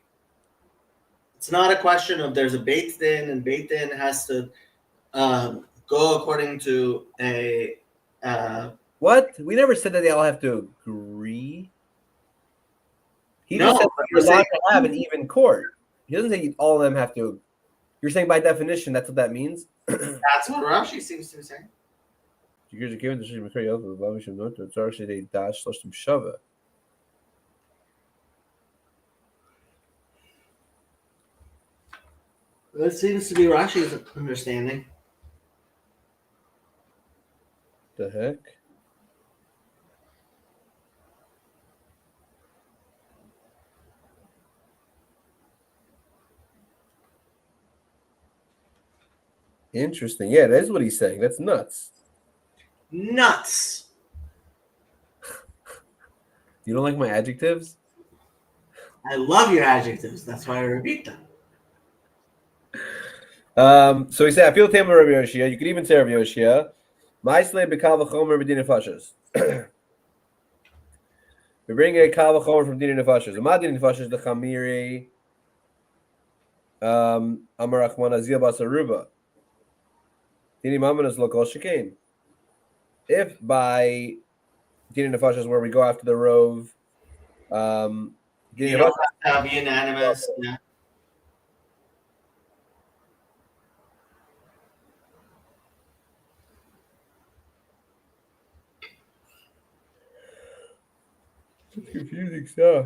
It's not a question of there's a Beit Din and Beit Din has to go according to a What? We never said that they all have to agree. He just no. said But you're you're allowed saying to have an even court. He doesn't say all of them have to. You're saying by definition that's what that means. that's what Rashi seems to be saying. That seems to be Rashi's understanding. The heck? Interesting. Yeah, that's what he's saying. That's nuts. Nuts. You don't like my adjectives? I love your adjectives. That's why I repeat them. So he said, I feel the Talmud Rabbi Yoshia. You could even say Rabbi Yoshia. My slave bekal v'chomer b'din nefashos. We bring a kal v'chomer from din nefashos. Umad din nefashos the chamiri amar achman azil basaruba. Dini mamanas lokol shekain. If by din nefashos where we go after the rove, You don't have to have unanimous. Yeah. Confusing stuff.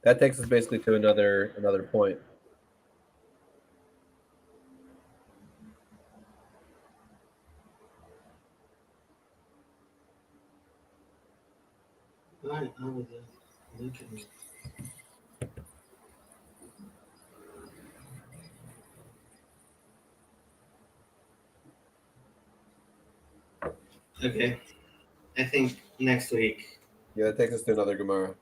That takes us basically to another point. Okay. I think next week. Yeah, that takes us to another Gemara.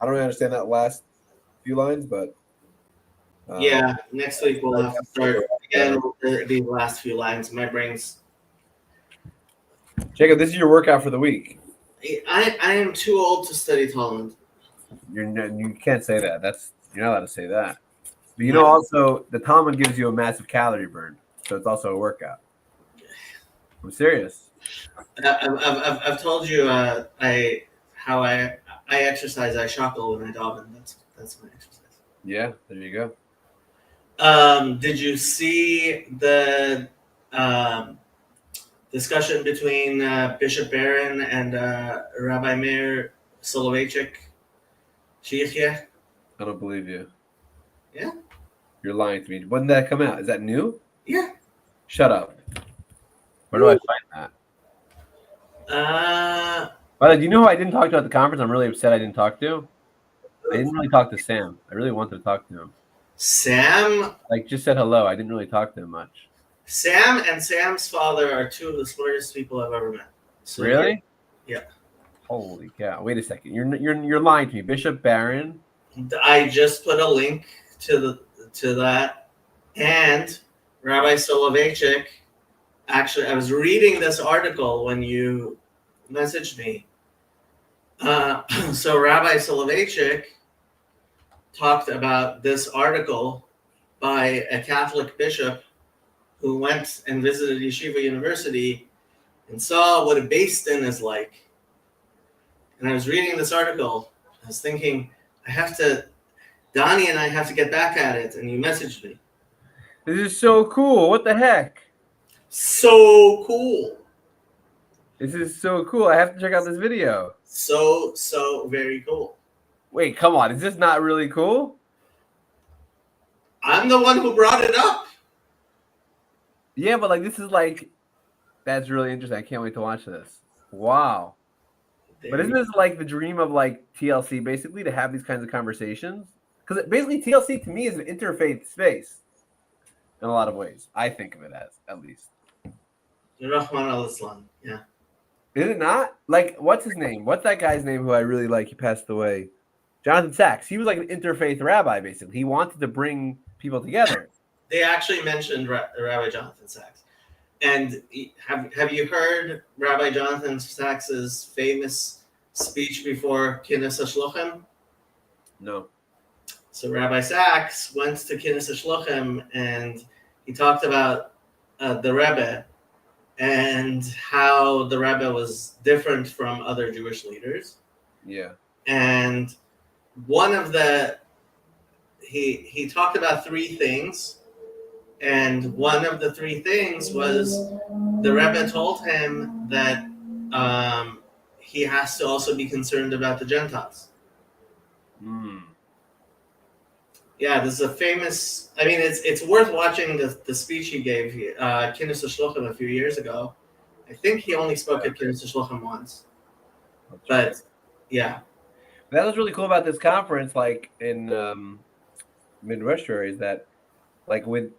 I don't really understand that last few lines, but Yeah, next week we'll have to start again with the last few lines. My brain's. Jacob, this is your workout for the week. I am too old to study Talmud. You can't say that. You're not allowed to say that. But you know, also the Talmud gives you a massive calorie burn, so it's also a workout. I'm serious. I've told you how I exercise. I shackle when I daven. That's my exercise. Yeah, there you go. Did you see the discussion between Bishop Barron and Rabbi Meir Soloveitchik? Shiachya? I don't believe you. Yeah. You're lying to me. When did that come out? Is that new? Yeah. Shut up. Where do I find that? By the way, do you know who I didn't talk to at the conference? I'm really upset I didn't talk to. I didn't really talk to Sam. I really wanted to talk to him. Sam? Like, just said hello. I didn't really talk to him much. Sam and Sam's father are two of the smartest people I've ever met. So really? Yeah. Holy cow! Wait a second. You're lying to me, Bishop Barron. I just put a link to that, and Rabbi Soloveitchik. Actually, I was reading this article when you messaged me. So Rabbi Soloveitchik talked about this article by a Catholic bishop who went and visited Yeshiva University and saw what a Beis Din is like. And I was reading this article. I was thinking, Donnie and I have to get back at it. And you messaged me. This is so cool. What the heck? So cool. This is so cool. I have to check out this video. So very cool. Wait, come on. Is this not really cool? I'm the one who brought it up. Yeah, but like this is like, that's really interesting. I can't wait to watch this. Wow. But isn't this like the dream of like TLC basically, to have these kinds of conversations? Because basically TLC to me is an interfaith space in a lot of ways. I think of it as, at least. Rahman al-Islam, yeah. Is it not? Like, what's his name? What's that guy's name who I really like? He passed away. Jonathan Sachs. He was like an interfaith rabbi, basically. He wanted to bring people together. they actually mentioned Rabbi Jonathan Sachs. And have you heard Rabbi Jonathan Sachs's famous speech before Kinnis HaShluchim? No. So Rabbi Sachs went to Kinnis HaShluchim and he talked about the Rebbe and how the Rebbe was different from other Jewish leaders. Yeah. And one of the he talked about three things, and one of the three things was the Rebbe told him that he has to also be concerned about the Gentiles. Yeah, this is a famous. I mean, it's worth watching the speech he gave Kinnis HaShluchim a few years ago. I think he only spoke at Kinnis HaShluchim once. But yeah, that was really cool about this conference. Like in Midwest is that, like within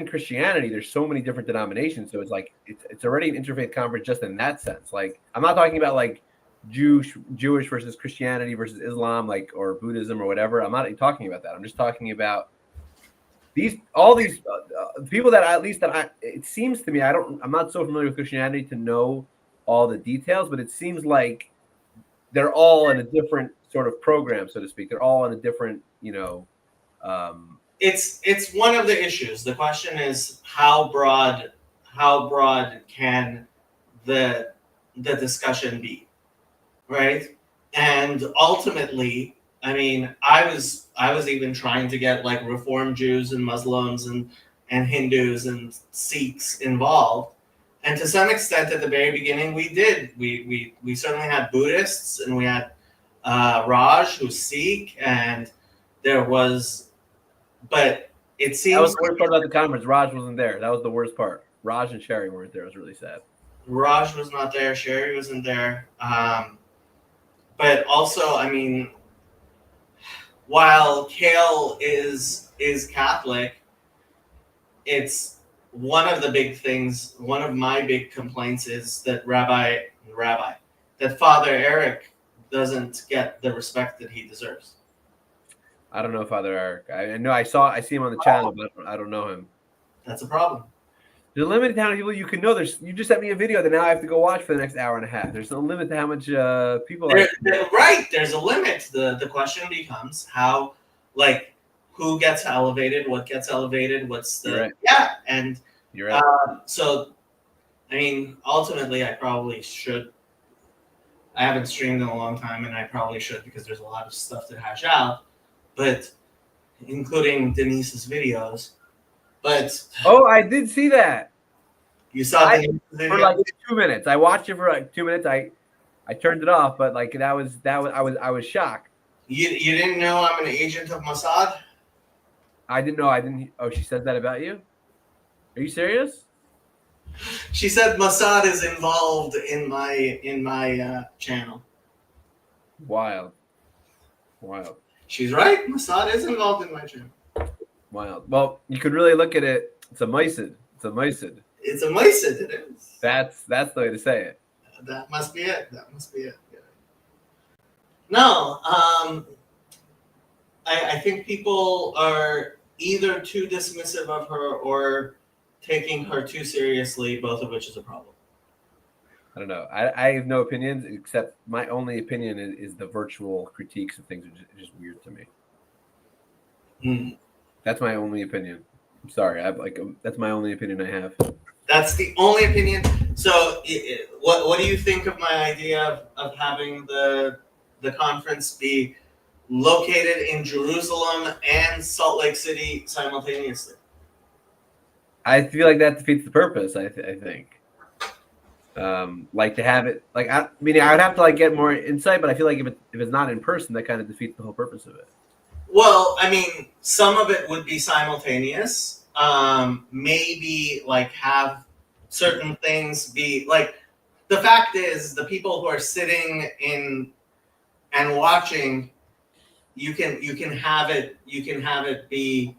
Christianity, there's so many different denominations. So it's like it's already an interfaith conference just in that sense. Like I'm not talking about like Jewish versus Christianity versus Islam, like or Buddhism or whatever. I'm not talking about that. I'm just talking about all these people that it seems to me I'm not so familiar with Christianity to know all the details, but it seems like they're all in a different sort of program, so to speak. They're all in a different, It's one of the issues. The question is how broad can the discussion be, right? And ultimately, I mean, I was even trying to get like Reform Jews and Muslims and Hindus and Sikhs involved. And to some extent, at the very beginning, we did. We certainly had Buddhists, and we had Raj, who's Sikh, and there was, but it seems that was the worst part about the conference. Raj wasn't there. That was the worst part. Raj and Sherry weren't there. It was really sad. Raj was not there. Sherry wasn't there. But also, I mean, while Kale is Catholic, it's one of the big things. One of my big complaints is that that Father Eric doesn't get the respect that he deserves. I don't know Father Eric. I know I see him on the channel, but I don't know him. That's a problem. There's a limited amount of people you can know. You just sent me a video that now I have to go watch for the next hour and a half. There's no limit to how much people. Right. There's a limit. The question becomes how, like, who gets elevated, what gets elevated, what's the right. Yeah, and you're right. So, I mean, ultimately, I probably should. I haven't streamed in a long time, and I probably should because there's a lot of stuff to hash out, but including Denise's videos. But I did see that. You saw Denise's video? For like 2 minutes. I watched it for like 2 minutes. I turned it off, but like I was shocked. You didn't know I'm an agent of Mossad? I didn't know. Oh, she said that about you? Are you serious? She said Mossad is involved in my channel. Wild. She's right. Mossad is involved in my channel. Wild. Well, you could really look at it. It's a Mossad. It's a Mossad. It is. That's the way to say it. That must be it. Yeah. No. I think people are either too dismissive of her or taking her too seriously, both of which is a problem. I don't know. I have no opinions, except my only opinion is the virtual critiques of things are just weird to me. Mm. That's my only opinion. I'm sorry. That's my only opinion I have. That's the only opinion. So, what do you think of my idea of having the conference be located in Jerusalem and Salt Lake City simultaneously? I feel like that defeats the purpose. I think. Like to have it. Like I would have to like get more insight, but I feel like if it's not in person, that kind of defeats the whole purpose of it. Well, I mean, some of it would be simultaneous. Maybe like have certain things be like. The fact is, the people who are sitting in and watching, you can have it be.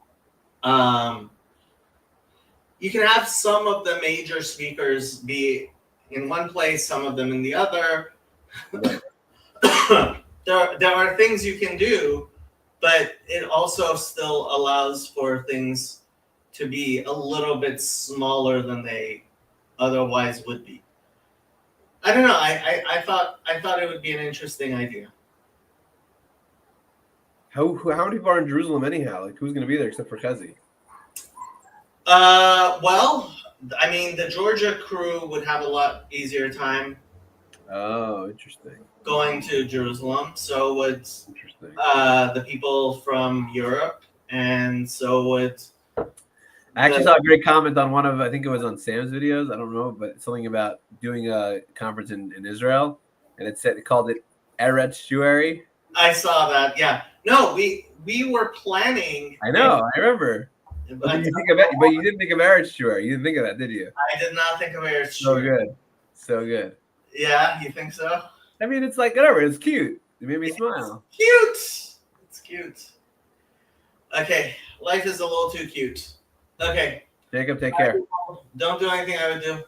You can have some of the major speakers be in one place, some of them in the other. There are things you can do but it also still allows for things to be a little bit smaller than they otherwise would be. I don't know. I thought it would be an interesting idea. How many people are in Jerusalem anyhow? Like, who's going to be there except for Chezi? Well, I mean, the Georgia crew would have a lot easier time Oh, interesting. going to Jerusalem. So would Interesting. the people from Europe, and so would. I actually saw a great comment on one of, I think it was on Sam's videos. I don't know, but something about doing a conference in Israel, and it called it Eretz Shuari. I saw that. Yeah. No, we were planning. I know. I remember. But you didn't think of Eretz Shuari. You didn't think of that, did you? I did not think of it. So good. So good. Yeah, you think so? I mean, it's like whatever. It's cute. It made me smile. Cute. It's cute. Okay, life is a little too cute. Okay. Jacob, take care. Don't do anything I would do.